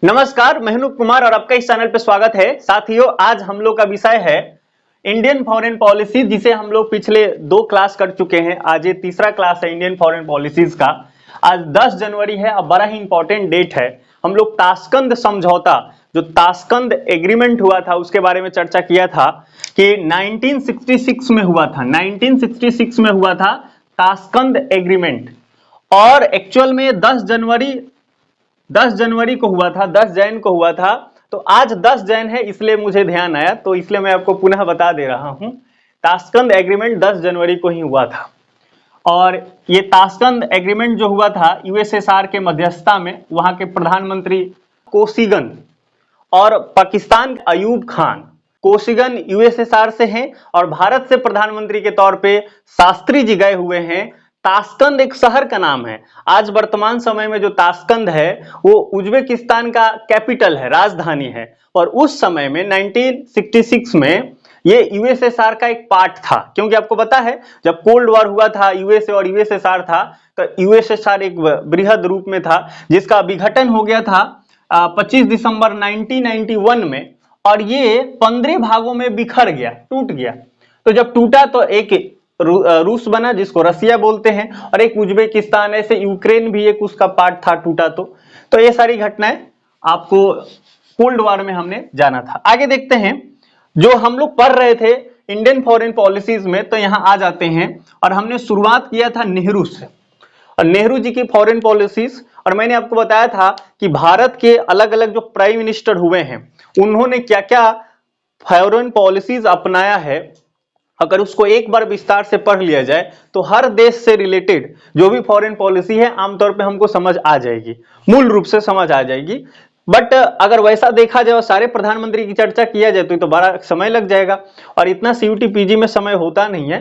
नमस्कार, मैं अनूप कुमार और आपका इस चैनल पे स्वागत है। साथियों, आज हम लोग का विषय है इंडियन फॉरेन पॉलिसी, जिसे हम लोग पिछले 2 क्लास कर चुके हैं। आज ये तीसरा क्लास है इंडियन फॉरेन पॉलिसीज का। आज 10 जनवरी है और बड़ा ही इंपॉर्टेंट डेट है। हम लोग ताशकंद समझौता, जो ताशकंद एग्रीमेंट हुआ था, उसके बारे में चर्चा किया था कि 1966 में हुआ था। 1966 में हुआ था ताशकंद एग्रीमेंट और एक्चुअल में 10 जनवरी को हुआ था, 10 जैन को हुआ था। तो आज 10 जैन है, इसलिए मुझे ध्यान आया, तो इसलिए मैं आपको पुनः बता दे रहा हूं। ताशकंद एग्रीमेंट 10 जनवरी को ही हुआ था और ये ताशकंद एग्रीमेंट जो हुआ था यूएसएसआर के मध्यस्थता में, वहां के प्रधानमंत्री कोशिगन और पाकिस्तान अयूब खान। कोशिगन यूएसएसआर से हैं और भारत से प्रधानमंत्री के तौर पे शास्त्री जी गए हुए हैं। ताशकंद एक शहर का नाम है। आज वर्तमान समय में जो ताशकंद है वो उज्बेकिस्तान का कैपिटल है, राजधानी है। और उस समय में 1966 में ये यूएसएसआर का एक पार्ट था, क्योंकि आपको पता है जब कोल्ड वॉर हुआ था, यूएसए और यूएसएसआर था, तो यूएसएसआर एक बृहद रूप में था जिसका विघटन हो गया था 25 दिसंबर 1991 में, और ये 15 भागों में बिखर गया, टूट गया। तो जब टूटा तो एक रूस बना, जिसको रसिया बोलते हैं, और एक उज्बेकिस्तान, ऐसे यूक्रेन भी एक उसका पार्ट था, टूटा। तो ये सारी घटनाएं आपको कोल्ड वॉर में हमने जाना था। आगे देखते हैं, जो हम लोग पढ़ रहे थे इंडियन फॉरेन पॉलिसीज में, तो यहां आ जाते हैं और हमने शुरुआत किया था नेहरू से, और नेहरू जी की फॉरेन पॉलिसीज। और मैंने आपको बताया था कि भारत के अलग अलग जो प्राइम मिनिस्टर हुए हैं, उन्होंने क्या क्या फॉरेन पॉलिसीज अपनाया है। अगर उसको एक बार विस्तार से पढ़ लिया जाए तो हर देश से रिलेटेड जो भी फॉरेन पॉलिसी है आमतौर पे हमको समझ आ जाएगी, मूल रूप से समझ आ जाएगी। बट अगर वैसा देखा जाए और सारे प्रधानमंत्री की चर्चा किया जाए तो बड़ा समय लग जाएगा, और इतना सीयूटी पीजी में समय होता नहीं है।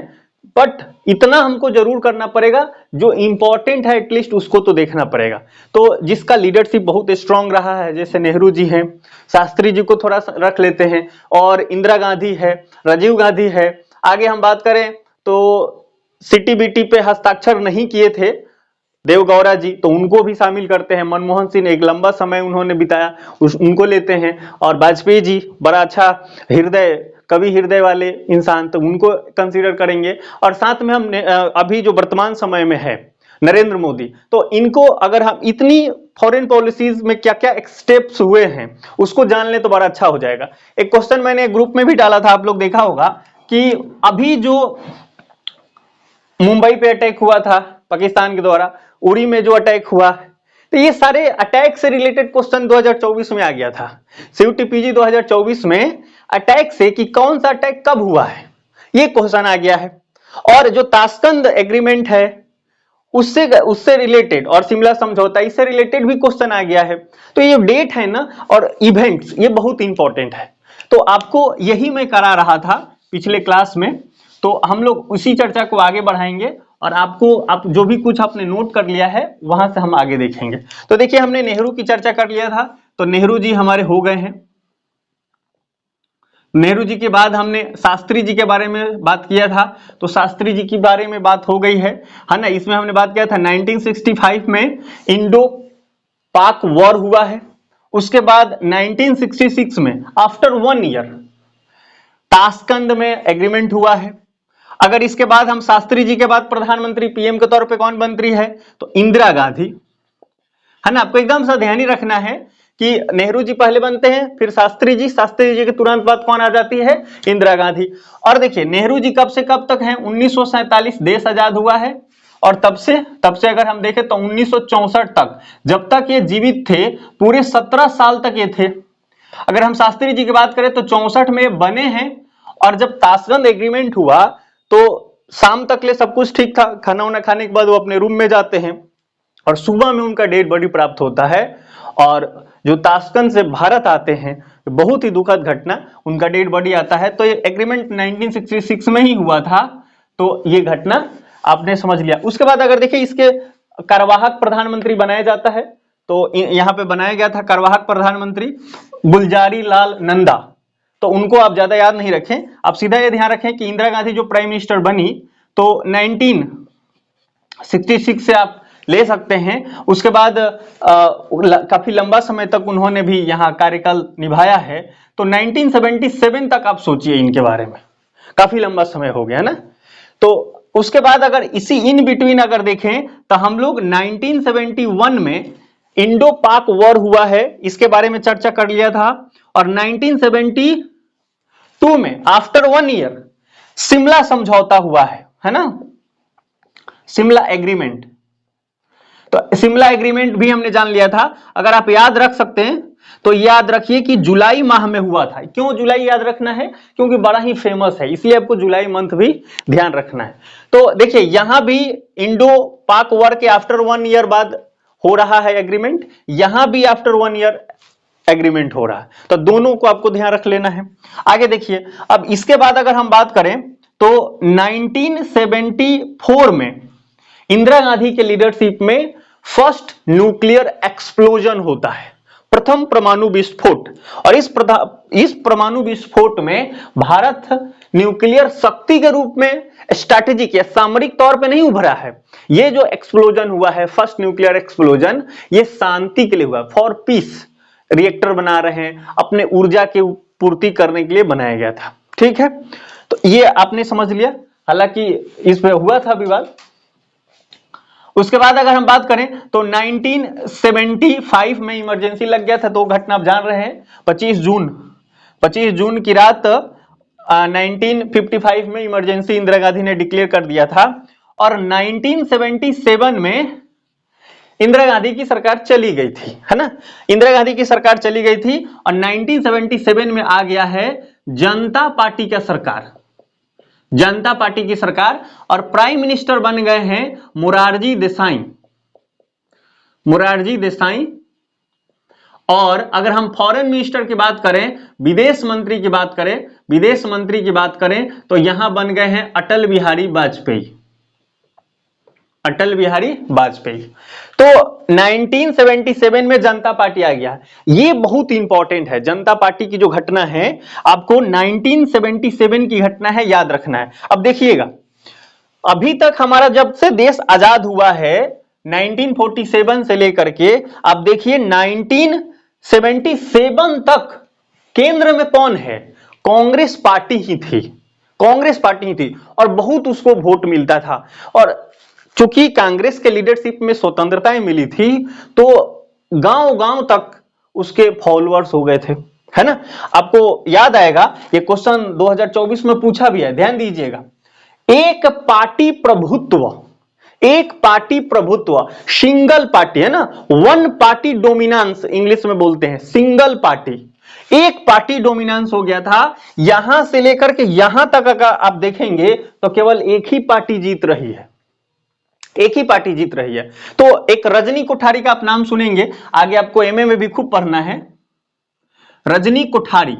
बट इतना हमको जरूर करना पड़ेगा, जो इंपॉर्टेंट है एटलीस्ट उसको तो देखना पड़ेगा। तो जिसका लीडरशिप बहुत स्ट्रांग रहा है, जैसे नेहरू जी हैं, शास्त्री जी को थोड़ा रख लेते हैं, और इंदिरा गांधी है, राजीव गांधी है। आगे हम बात करें तो सीटीबीटी पे हस्ताक्षर नहीं किए थे देवगौड़ा जी, तो उनको भी शामिल करते हैं। मनमोहन सिंह, एक लंबा समय उन्होंने बिताया, उनको लेते हैं। और वाजपेयी जी, बड़ा अच्छा हृदय, कवि हृदय वाले इंसान, तो उनको कंसीडर करेंगे। और साथ में हम अभी जो वर्तमान समय में है नरेंद्र मोदी, तो इनको अगर हम इतनी फॉरेन पॉलिसीज में क्या क्या स्टेप्स हुए हैं उसको जान ले तो बड़ा अच्छा हो जाएगा। एक क्वेश्चन मैंने ग्रुप में भी डाला था, आप लोग देखा होगा कि अभी जो मुंबई पे अटैक हुआ था पाकिस्तान के द्वारा, उरी में जो अटैक हुआ, तो ये सारे अटैक से रिलेटेड क्वेश्चन 2024 में आ गया था। सीयूटीपीजी 2024 में अटैक से कि कौन सा अटैक कब हुआ है, ये क्वेश्चन आ गया है। और जो ताशकंद एग्रीमेंट है उससे रिलेटेड, और शिमला समझौता, इससे रिलेटेड भी क्वेश्चन आ गया है। तो ये डेट है ना, और इवेंट्स, ये बहुत इंपॉर्टेंट है। तो आपको यही मैं करा रहा था पिछले क्लास में, तो हम लोग उसी चर्चा को आगे बढ़ाएंगे, और आप जो भी कुछ आपने नोट कर लिया है वहां से हम आगे देखेंगे। तो देखिए, हमने नेहरू की चर्चा कर लिया था, तो नेहरू जी हमारे हो गए हैं। नेहरू जी के बाद हमने शास्त्री जी के बारे में बात किया था, तो शास्त्री जी के बारे में बात हो गई है ना। इसमें हमने बात किया था 1965 में इंडो पाक वॉर हुआ है। उसके बाद 1966 में आफ्टर 1 ईयर ताशकंद में एग्रीमेंट हुआ है। अगर इसके बाद हम शास्त्री जी के बाद प्रधानमंत्री पीएम के तौर पे कौन मंत्री है, तो इंदिरा गांधी, है ना। आपको एकदम सा ध्यान ही रखना है कि नेहरू जी पहले बनते हैं, फिर शास्त्री जी के तुरंत बाद कौन आ जाती है, इंदिरा गांधी। और देखिए, नेहरू जी कब से कब तक हैं, 1947 देश आजाद हुआ है, और तब से अगर हम देखें तो 1964 तक, जब तक ये जीवित थे, पूरे 17 साल तक ये थे। अगर हम शास्त्री जी की बात करें तो 64 में बने हैं, और जब ताशकंद एग्रीमेंट हुआ तो शाम तक ले सब कुछ ठीक था। खाना वाना खाने के बाद वो अपने रूम में जाते हैं, और सुबह में उनका डेड बॉडी प्राप्त होता है। और जो ताशकंद से भारत आते हैं, बहुत ही दुखद घटना, उनका डेड बॉडी आता है। तो ये एग्रीमेंट 1966 में ही हुआ था, तो ये घटना आपने समझ लिया। उसके बाद अगर देखिए, इसके कार्यवाहक प्रधानमंत्री बनाया जाता है, तो यहाँ पे बनाया गया था कार्यवाहक प्रधानमंत्री गुलजारी लाल नंदा। तो उनको आप ज्यादा याद नहीं रखें, आप सीधा ये ध्यान रखें कि इंदिरा गांधी जो प्राइम मिनिस्टर बनी, तो 1966 से आप ले सकते हैं। उसके बाद काफी लंबा समय तक उन्होंने भी यहाँ कार्यकाल निभाया है। तो 1977 तक आप सोचिए इनके बारे में, काफी लंबा समय हो गया ना। तो उसके बाद अगर इसी इन बिटवीन अगर देखें तो हम लोग 1971 में इंडो पाक वॉर हुआ है, इसके बारे में चर्चा कर लिया था। और 1972 में आफ्टर 1 ईयर शिमला समझौता हुआ है ना, शिमला एग्रीमेंट। तो शिमला एग्रीमेंट भी हमने जान लिया था। अगर आप याद रख सकते हैं तो याद रखिए कि जुलाई माह में हुआ था। क्यों जुलाई याद रखना है? क्योंकि बड़ा ही फेमस है, इसलिए आपको जुलाई मंथ भी ध्यान रखना है। तो देखिए यहां भी इंडो पाक वॉर के आफ्टर 1 ईयर बाद हो रहा है एग्रीमेंट, यहां भी आफ्टर 1 ईयर एग्रीमेंट हो रहा है। तो दोनों को आपको ध्यान रख लेना है। आगे देखिए, अब इसके बाद अगर हम बात करें तो 1974 में इंदिरा गांधी के लीडरशिप में फर्स्ट न्यूक्लियर एक्सप्लोजन होता है, प्रथम परमाणु विस्फोट। और इस परमाणु विस्फोट में भारत न्यूक्लियर शक्ति के रूप में स्ट्रैटेजिक या सामरिक तौर पे नहीं उभरा है। ये जो एक्सप्लोजन हुआ है, फर्स्ट न्यूक्लियर एक्सप्लोजन, ये शांति के लिए हुआ, फॉर पीस। रिएक्टर बना रहे हैं, अपने ऊर्जा की पूर्ति करने के लिए बनाया गया था। ठीक है, तो ये आपने समझ लिया, हालांकि इस पे हुआ था विवाद। उसके बाद अगर हम बात करें तो 1975 में इमरजेंसी लग गया था, तो घटना आप जान रहे हैं। 25 जून की रात 1955 में इमरजेंसी इंदिरा गांधी ने डिक्लेयर कर दिया था। और 1977 में इंदिरा गांधी की सरकार चली गई थी, है ना। इंदिरा गांधी की सरकार चली गई थी और 1977 में आ गया है जनता पार्टी का सरकार, जनता पार्टी की सरकार। और प्राइम मिनिस्टर बन गए हैं मोरारजी देसाई। और अगर हम फॉरेन मिनिस्टर की बात करें, विदेश मंत्री की बात करें तो यहां बन गए हैं अटल बिहारी वाजपेयी। तो 1977 में जनता पार्टी आ गया। ये बहुत इंपॉर्टेंट है, जनता पार्टी की जो घटना है, आपको 1977 की घटना है, याद रखना है। अब देखिएगा, अभी तक हमारा जब से देश आजाद हुआ है 1947 से लेकर के, आप देखिए 1977 तक केंद्र में कौन है? कांग्रेस पार्टी ही थी और बहुत उसको वोट मिलता था। और चूंकि कांग्रेस के लीडरशिप में स्वतंत्रताएं मिली थी, तो गांव-गांव तक उसके फॉलोअर्स हो गए थे, है ना। आपको याद आएगा, ये क्वेश्चन 2024 में पूछा भी है, ध्यान दीजिएगा। एक पार्टी प्रभुत्व, सिंगल पार्टी, है ना, वन पार्टी डोमिनेंस इंग्लिश में बोलते हैं, सिंगल पार्टी, एक पार्टी डोमिनेंस हो गया था। यहां से लेकर के यहां तक अगर आप देखेंगे तो केवल एक ही पार्टी जीत रही है। तो एक रजनी कोठारी का आप नाम सुनेंगे, आगे आपको एमए में भी खूब पढ़ना है। रजनी कोठारी,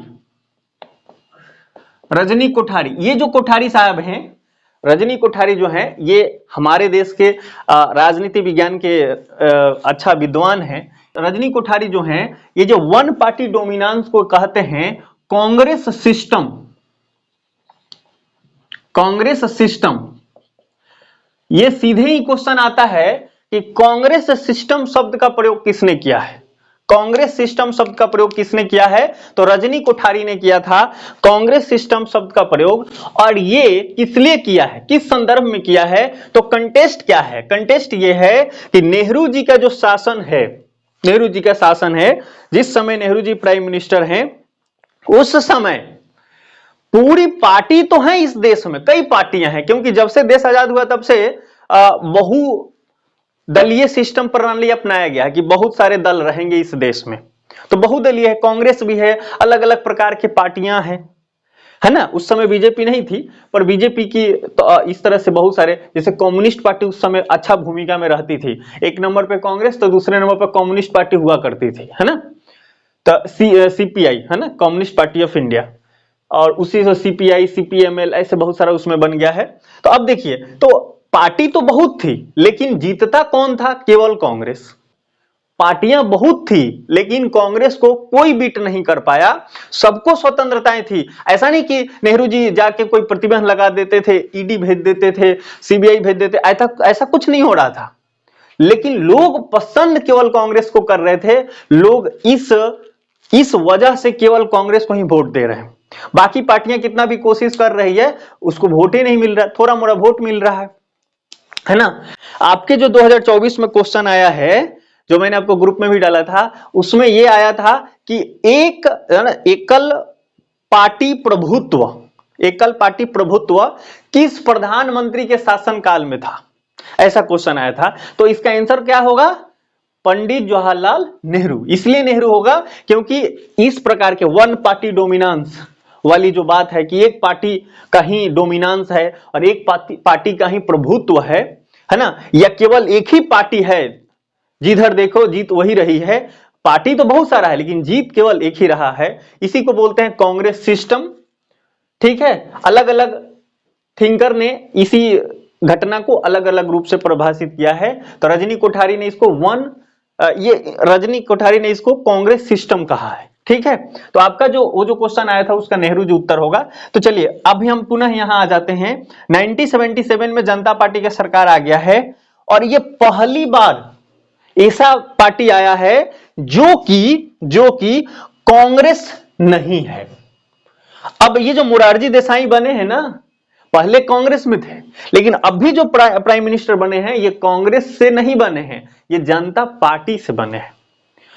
ये जो कोठारी साहब हैं, रजनी कोठारी जो हैं, ये हमारे देश के राजनीति विज्ञान के अच्छा विद्वान हैं। रजनी कोठारी जो हैं, ये जो वन पार्टी डोमिनेंस को कहते हैं कांग्रेस सिस्टम। ये सीधे ही क्वेश्चन आता है कि कांग्रेस सिस्टम शब्द का प्रयोग किसने किया है? तो रजनी कोठारी ने किया था कांग्रेस सिस्टम शब्द का प्रयोग। और ये किस लिए किया है, किस संदर्भ में किया है? तो कंटेस्ट क्या है? कंटेस्ट ये है कि नेहरू जी का शासन है, जिस समय नेहरू जी प्राइम मिनिस्टर हैं, उस समय पूरी पार्टी तो है इस देश में, कई पार्टियां हैं, क्योंकि जब से देश आजाद हुआ तब से बहुदलीय सिस्टम प्रणाली अपनाया गया कि बहुत सारे दल रहेंगे इस देश में। तो बहुदलीय है, कांग्रेस भी है, अलग अलग प्रकार की पार्टियां हैं, है ना। उस समय बीजेपी नहीं थी, पर बीजेपी की तो इस तरह से बहुत सारे, जैसे कम्युनिस्ट पार्टी उस समय अच्छा भूमिका में रहती थी। एक नंबर पे कांग्रेस तो दूसरे नंबर पे कम्युनिस्ट पार्टी हुआ करती थी, है ना। तो सीपीआई, है ना, कम्युनिस्ट पार्टी ऑफ इंडिया, और उसी से सीपीआई, सीपीएमएल, ऐसे बहुत सारा उसमें बन गया है। तो अब देखिए, तो पार्टी तो बहुत थी, लेकिन जीतता कौन था? केवल कांग्रेस। पार्टियां बहुत थी, लेकिन कांग्रेस को कोई बीट नहीं कर पाया। सबको स्वतंत्रताएं थी। ऐसा नहीं कि नेहरू जी जाके कोई प्रतिबंध लगा देते थे, ईडी भेज देते थे, सीबीआई भेज देते, ऐसा कुछ नहीं हो रहा था। लेकिन लोग पसंद केवल कांग्रेस को कर रहे थे। लोग इस वजह से केवल कांग्रेस को ही वोट दे रहे हैं। बाकी पार्टियां कितना भी कोशिश कर रही है, उसको वोट ही नहीं मिल रहा, थोड़ा मोड़ा वोट मिल रहा है ना। आपके जो 2024 में क्वेश्चन आया है, जो मैंने आपको ग्रुप में भी डाला था, उसमें यह आया था कि एकल पार्टी प्रभुत्व किस प्रधानमंत्री के शासनकाल में था, ऐसा क्वेश्चन आया था। तो इसका आंसर क्या होगा? पंडित जवाहरलाल नेहरू। इसलिए नेहरू होगा क्योंकि इस प्रकार के वन पार्टी डोमिनेंस वाली जो बात है कि एक पार्टी का ही डोमिनेंस है और एक पार्टी का ही प्रभुत्व है ना, या केवल एक ही पार्टी है, जिधर देखो जीत वही रही है। पार्टी तो बहुत सारा है लेकिन जीत केवल एक ही रहा है, इसी को बोलते हैं कांग्रेस सिस्टम। ठीक है, अलग अलग थिंकर ने इसी घटना को अलग अलग रूप से परिभाषित किया है। तो रजनी कोठारी ने इसको कांग्रेस सिस्टम कहा है। ठीक है, तो आपका वो जो क्वेश्चन आया था उसका नेहरू जो उत्तर होगा। तो चलिए अभी हम पुनः यहां आ जाते हैं। 1977 में जनता पार्टी का सरकार आ गया है और ये पहली बार ऐसा पार्टी आया है जो कि कांग्रेस नहीं है। अब ये जो मोरारजी देसाई बने हैं ना, पहले कांग्रेस में थे, लेकिन अभी जो प्राइम मिनिस्टर बने हैं ये कांग्रेस से नहीं बने हैं, ये जनता पार्टी से बने हैं।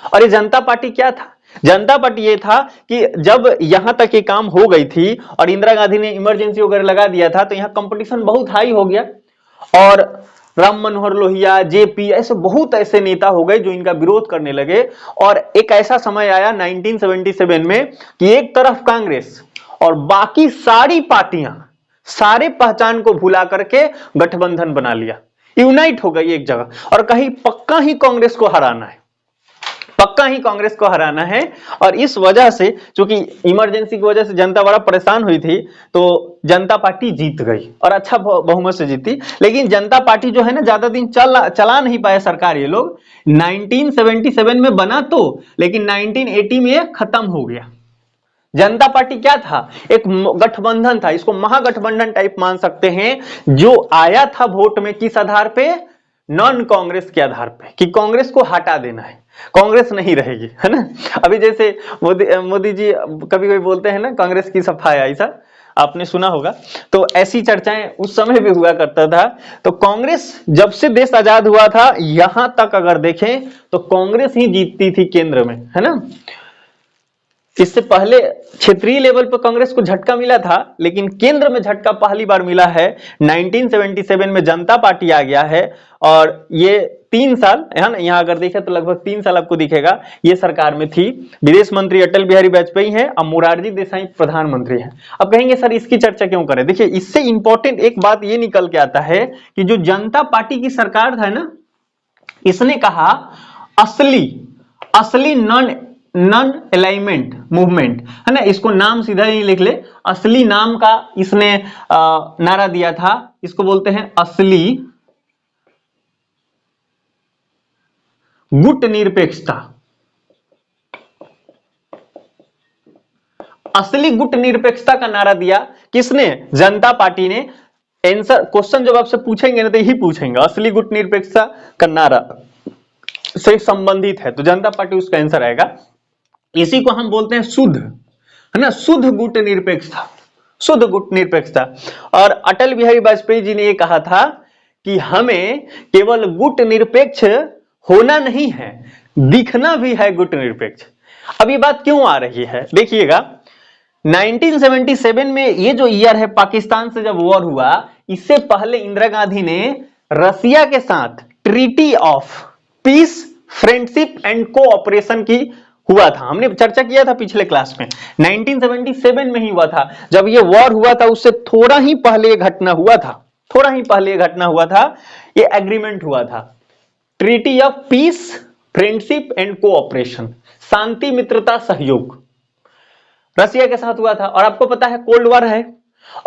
और ये जनता पार्टी क्या था? जनता पार्टी ये था कि जब यहां तक ये काम हो गई थी और इंदिरा गांधी ने इमरजेंसी वगैरह लगा दिया था, तो यहां कंपटीशन बहुत हाई हो गया और राम मनोहर लोहिया, जेपी, ऐसे बहुत ऐसे नेता हो गए जो इनका विरोध करने लगे। और एक ऐसा समय आया 1977 में कि एक तरफ कांग्रेस और बाकी सारी पार्टियां सारे पहचान को भुला करके गठबंधन बना लिया, यूनाइट हो गई एक जगह और कहीं पक्का ही कांग्रेस को हराना है, पक्का ही कांग्रेस को हराना है। और इस वजह से, चूंकि इमरजेंसी की वजह से जनता बड़ा परेशान हुई थी, तो जनता पार्टी जीत गई और अच्छा बहुमत से जीती। लेकिन जनता पार्टी जो है ना, ज्यादा दिन चला नहीं पाया सरकार। ये लोग 1977 में बना तो, लेकिन 1980 में खत्म हो गया। जनता पार्टी क्या था? एक गठबंधन था, इसको महागठबंधन टाइप मान सकते हैं, जो आया था वोट में किस आधार पे? नॉन कांग्रेस के आधार पे, कि कांग्रेस को हटा देना है, कांग्रेस नहीं रहेगी, है ना। अभी जैसे मोदी जी कभी कभी बोलते हैं ना, कांग्रेस की सफाई, ऐसा आपने सुना होगा। तो ऐसी चर्चाएं उस समय भी हुआ करता था। तो कांग्रेस जब से देश आजाद हुआ था यहां तक अगर देखें तो कांग्रेस ही जीतती थी केंद्र में, है ना। इससे पहले क्षेत्रीय लेवल पर कांग्रेस को झटका मिला था, लेकिन केंद्र में झटका पहली बार मिला है 1977 में जनता पार्टी आ गया है। और ये 3 साल, है ना, यहां अगर देखें तो लगभग 3 साल आपको दिखेगा ये सरकार में थी। विदेश मंत्री अटल बिहारी वाजपेयी हैं और मोरारजी देसाई प्रधानमंत्री हैं। अब कहेंगे सर इसकी चर्चा क्यों करें? देखिए, इससे इंपॉर्टेंट एक बात ये निकल के आता है कि जो जनता पार्टी की सरकार था ना, इसने कहा असली नॉन अलाइनमेंट मूवमेंट, है ना, इसको नाम सीधा ही लिख ले, असली नाम का इसने नारा दिया था। इसको बोलते हैं असली गुट निरपेक्षता। असली गुट निरपेक्षता का नारा दिया किसने? जनता पार्टी ने। आंसर क्वेश्चन जब आपसे पूछेंगे ना तो यही पूछेंगे, असली गुट निरपेक्षता का नारा से संबंधित है, तो जनता पार्टी उसका आंसर आएगा। इसी को हम बोलते हैं शुद्ध, है ना, शुद्ध गुट निरपेक्षता, शुद्ध गुट निरपेक्षता। और अटल बिहारी वाजपेयी जी ने यह कहा था कि हमें केवल गुट निरपेक्ष होना नहीं है, दिखना भी है गुट निरपेक्ष। अब ये बात क्यों आ रही है? देखिएगा, 1977 में ये जो ईयर है, पाकिस्तान से जब वॉर हुआ, इससे पहले इंदिरा गांधी ने रसिया के साथ treaty of peace, friendship and cooperation की हुआ था। हमने चर्चा किया था पिछले क्लास में, 1977 में ही हुआ था। जब ये वॉर हुआ था उससे थोड़ा ही पहले ये घटना हुआ था, थोड़ा ही पहले ये घटना हुआ था, ये एग्रीमेंट हुआ था, treaty of peace, friendship and cooperation, शांति, मित्रता, सहयोग, रसिया के साथ हुआ था। और आपको पता है कोल्ड वॉर है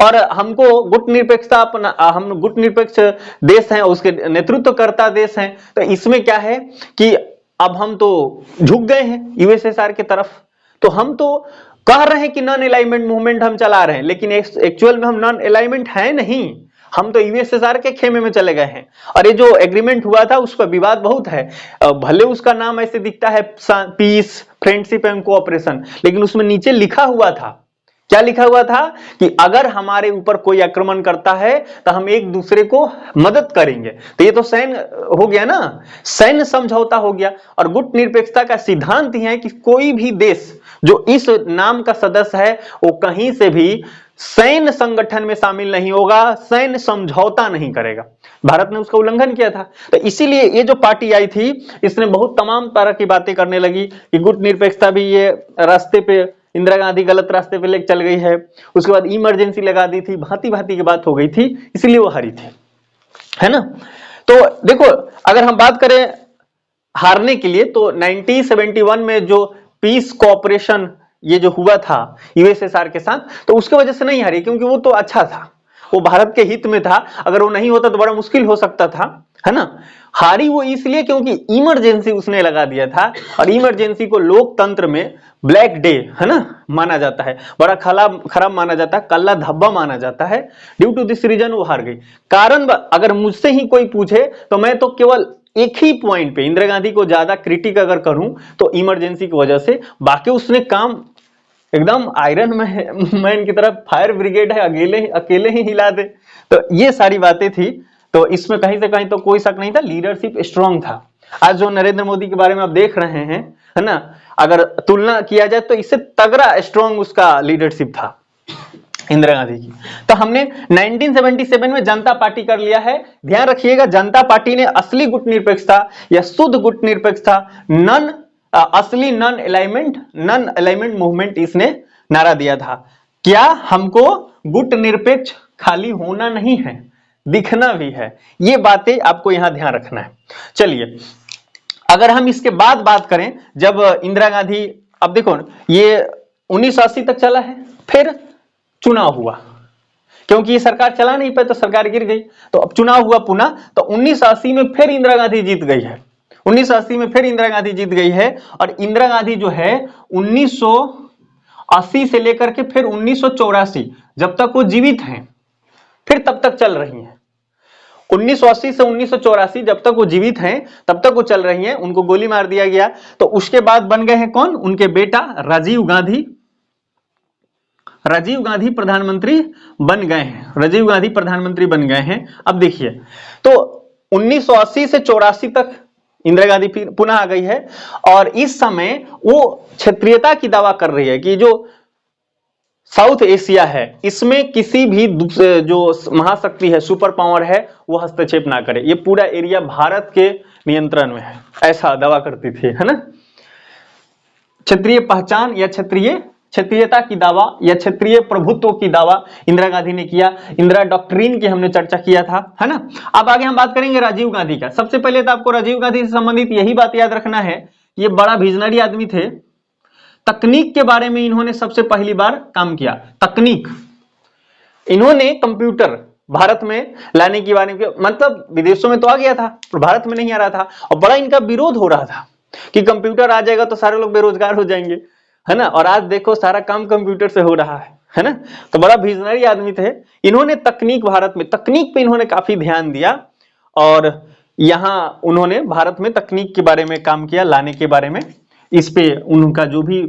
और हमको गुट निरपेक्षता, अपना हम गुट निरपेक्ष देश हैं, उसके नेतृत्वकर्ता देश हैं। तो इसमें क्या है कि अब हम तो झुक गए हैं यूएसएसआर की तरफ, तो हम तो कह रहे हैं कि नॉन अलाइनमेंट मूवमेंट हम चला रहे हैं, लेकिन एक्चुअल में हम नॉन अलाइनमेंट है नहीं, हम तो यूएसएसआर के खेमे में चले गए हैं। और ये जो एग्रीमेंट हुआ था उस पर विवाद बहुत है। भले उसका नाम ऐसे दिखता है पीस, फ्रेंडशिप एंड कोऑपरेशन, लेकिन उसमें नीचे लिखा हुआ था, क्या लिखा हुआ था कि अगर हमारे ऊपर कोई आक्रमण करता है तो हम एक दूसरे को मदद करेंगे। तो ये तो सैन्य हो गया ना, सैन्य समझौता हो गया। और गुट निरपेक्षता का सिद्धांत ही है कि कोई भी देश जो इस नाम का सदस्य है वो कहीं से भी सैन्य संगठन में शामिल नहीं होगा, सैन्य समझौता नहीं करेगा। भारत ने उसका उल्लंघन किया था। तो इसीलिए ये जो पार्टी आई थी इसने बहुत तमाम तरह की बातें करने लगी कि गुट निरपेक्षता भी ये रास्ते पे, इंदिरा गांधी गलत रास्ते पे लेकर चल गई है। उसके बाद इमरजेंसी लगा दी थी, भांति भांति की बात हो गई थी, इसलिए वो हारी थी, है ना। तो देखो अगर हम बात करें हारने के लिए, तो 1971 में जो पीस कोऑपरेशन ये जो हुआ था यूएसएसआर के साथ, तो उसके वजह से नहीं हारी, क्योंकि वो तो अच्छा था, वो भारत के हित में था। अगर वो नहीं होता तो बड़ा मुश्किल हो सकता था, है ना। हारी वो इसलिए क्योंकि इमरजेंसी उसने लगा दिया था, और इमरजेंसी को लोकतंत्र में ब्लैक डे, है ना, माना जाता है, बड़ा खराब माना जाता है, कल्ला धब्बा माना जाता है। ड्यू टू दिस रीजन वो हार गई। कारण अगर मुझसे ही कोई पूछे तो मैं तो केवल एक ही पॉइंट पे इंदिरा गांधी को ज्यादा क्रिटिक अगर करूं तो इमरजेंसी की वजह से। बाकी उसने काम एकदम आयरन मैन की तरह, फायर ब्रिगेड है, अकेले ही हिला दे। तो ये सारी बातें थी, तो इसमें कहीं से कहीं तो कोई शक नहीं था, लीडरशिप स्ट्रांग था। आज जो नरेंद्र मोदी के बारे में आप देख रहे हैं, है ना, अगर तुलना किया जाए तो इससे तगड़ा स्ट्रांग उसका लीडरशिप था इंदिरा गांधी की। तो हमने 1977 में जनता पार्टी कर लिया है। ध्यान रखिएगा, जनता पार्टी ने असली गुट निरपेक्षता या शुद्ध गुट निरपेक्षता, असली नन अलाइनमेंट मूवमेंट, इसने नारा दिया था। क्या हमको गुट निरपेक्ष खाली होना नहीं है, दिखना भी है। ये बातें आपको यहां ध्यान रखना है। चलिए अगर हम इसके बाद बात करें, जब इंदिरा गांधी, अब देखो ये 1980 तक चला है, फिर चुनाव हुआ, क्योंकि ये सरकार चला नहीं पाई तो सरकार गिर गई, तो अब चुनाव हुआ पुनः। तो 1980 में फिर इंदिरा गांधी जीत गई है, 1980 में फिर इंदिरा गांधी जीत गई है। और इंदिरा गांधी जो है 1980 से लेकर के फिर 1984 जब तक वो जीवित हैं, फिर तब तक चल रही हैं। 1980 से 1984 जब तक वो जीवित हैं तब तक वो चल रही हैं। उनको गोली मार दिया गया, तो उसके बाद बन गए हैं कौन, उनके बेटा राजीव गांधी। राजीव गांधी प्रधानमंत्री बन गए हैं, राजीव गांधी प्रधानमंत्री बन गए हैं। अब देखिए, तो 1980 से 84 तक इंदिरा गांधी फिर पुनः आ गई है, और इस समय वो क्षेत्रीयता की दावा कर रही है कि जो साउथ एशिया है इसमें किसी भी जो महाशक्ति है, सुपर पावर है, वो हस्तक्षेप ना करे, ये पूरा एरिया भारत के नियंत्रण में है, ऐसा दावा करती थी, है ना। क्षेत्रीय पहचान या क्षेत्रीयता की दावा या क्षेत्रीय प्रभुत्व की दावा इंदिरा गांधी ने किया। इंदिरा डॉक्ट्रिन की हमने चर्चा किया था, है ना। अब आगे हम बात करेंगे राजीव गांधी का। सबसे पहले तो आपको राजीव गांधी से संबंधित यही बात याद रखना है, ये बड़ा विजनरी आदमी थे। तकनीक के बारे में इन्होंने सबसे पहली बार काम किया। तकनीक, इन्होंने कंप्यूटर भारत में लाने की बारे में, मतलब विदेशों में तो आ गया था पर भारत में नहीं आ रहा था, और बड़ा इनका विरोध हो रहा था कि कंप्यूटर आ जाएगा तो सारे लोग बेरोजगार हो जाएंगे, है ना। और आज देखो सारा काम कंप्यूटर से हो रहा है ना। तो बड़ा विजनरी आदमी थे। इन्होंने तकनीक, भारत में तकनीक पे इन्होंने काफी ध्यान दिया, और यहां उन्होंने भारत में तकनीक के बारे में काम किया, लाने के बारे में। इस पे उनका जो भी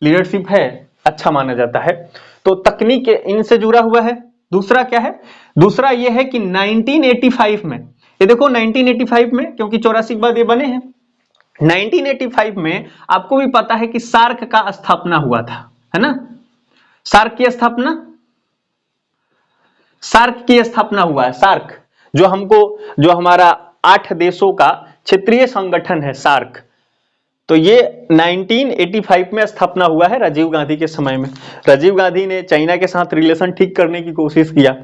लीडरशिप है अच्छा माना जाता है। तो तकनीक इनसे जुड़ा हुआ है। दूसरा क्या है, दूसरा ये है कि 1985 में, ये देखो 1985 में, क्योंकि 84 के बाद ये बने हैं, 1985 में आपको भी पता है कि सार्क का स्थापना हुआ था, है ना। सार्क की स्थापना हुआ है। सार्क जो हमारा 8 देशों का क्षेत्रीय संगठन है, सार्क। तो ये 1985 में स्थापना हुआ है राजीव गांधी के समय में। राजीव गांधी ने चाइना के साथ रिलेशन ठीक करने की कोशिश किया,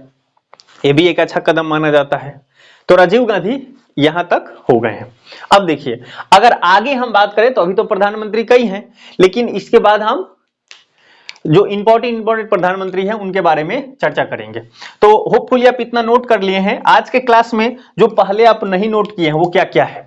ये भी एक अच्छा कदम माना जाता है। तो राजीव गांधी यहां तक हो गए हैं। अब देखिए, अगर आगे हम बात करें तो अभी तो प्रधानमंत्री कई हैं, लेकिन इसके बाद हम जो इंपॉर्टेंट प्रधानमंत्री हैं उनके बारे में चर्चा करेंगे। तो होपफुली आप इतना नोट कर लिए हैं। आज के क्लास में जो पहले आप नहीं नोट किए हैं वो क्या क्या है,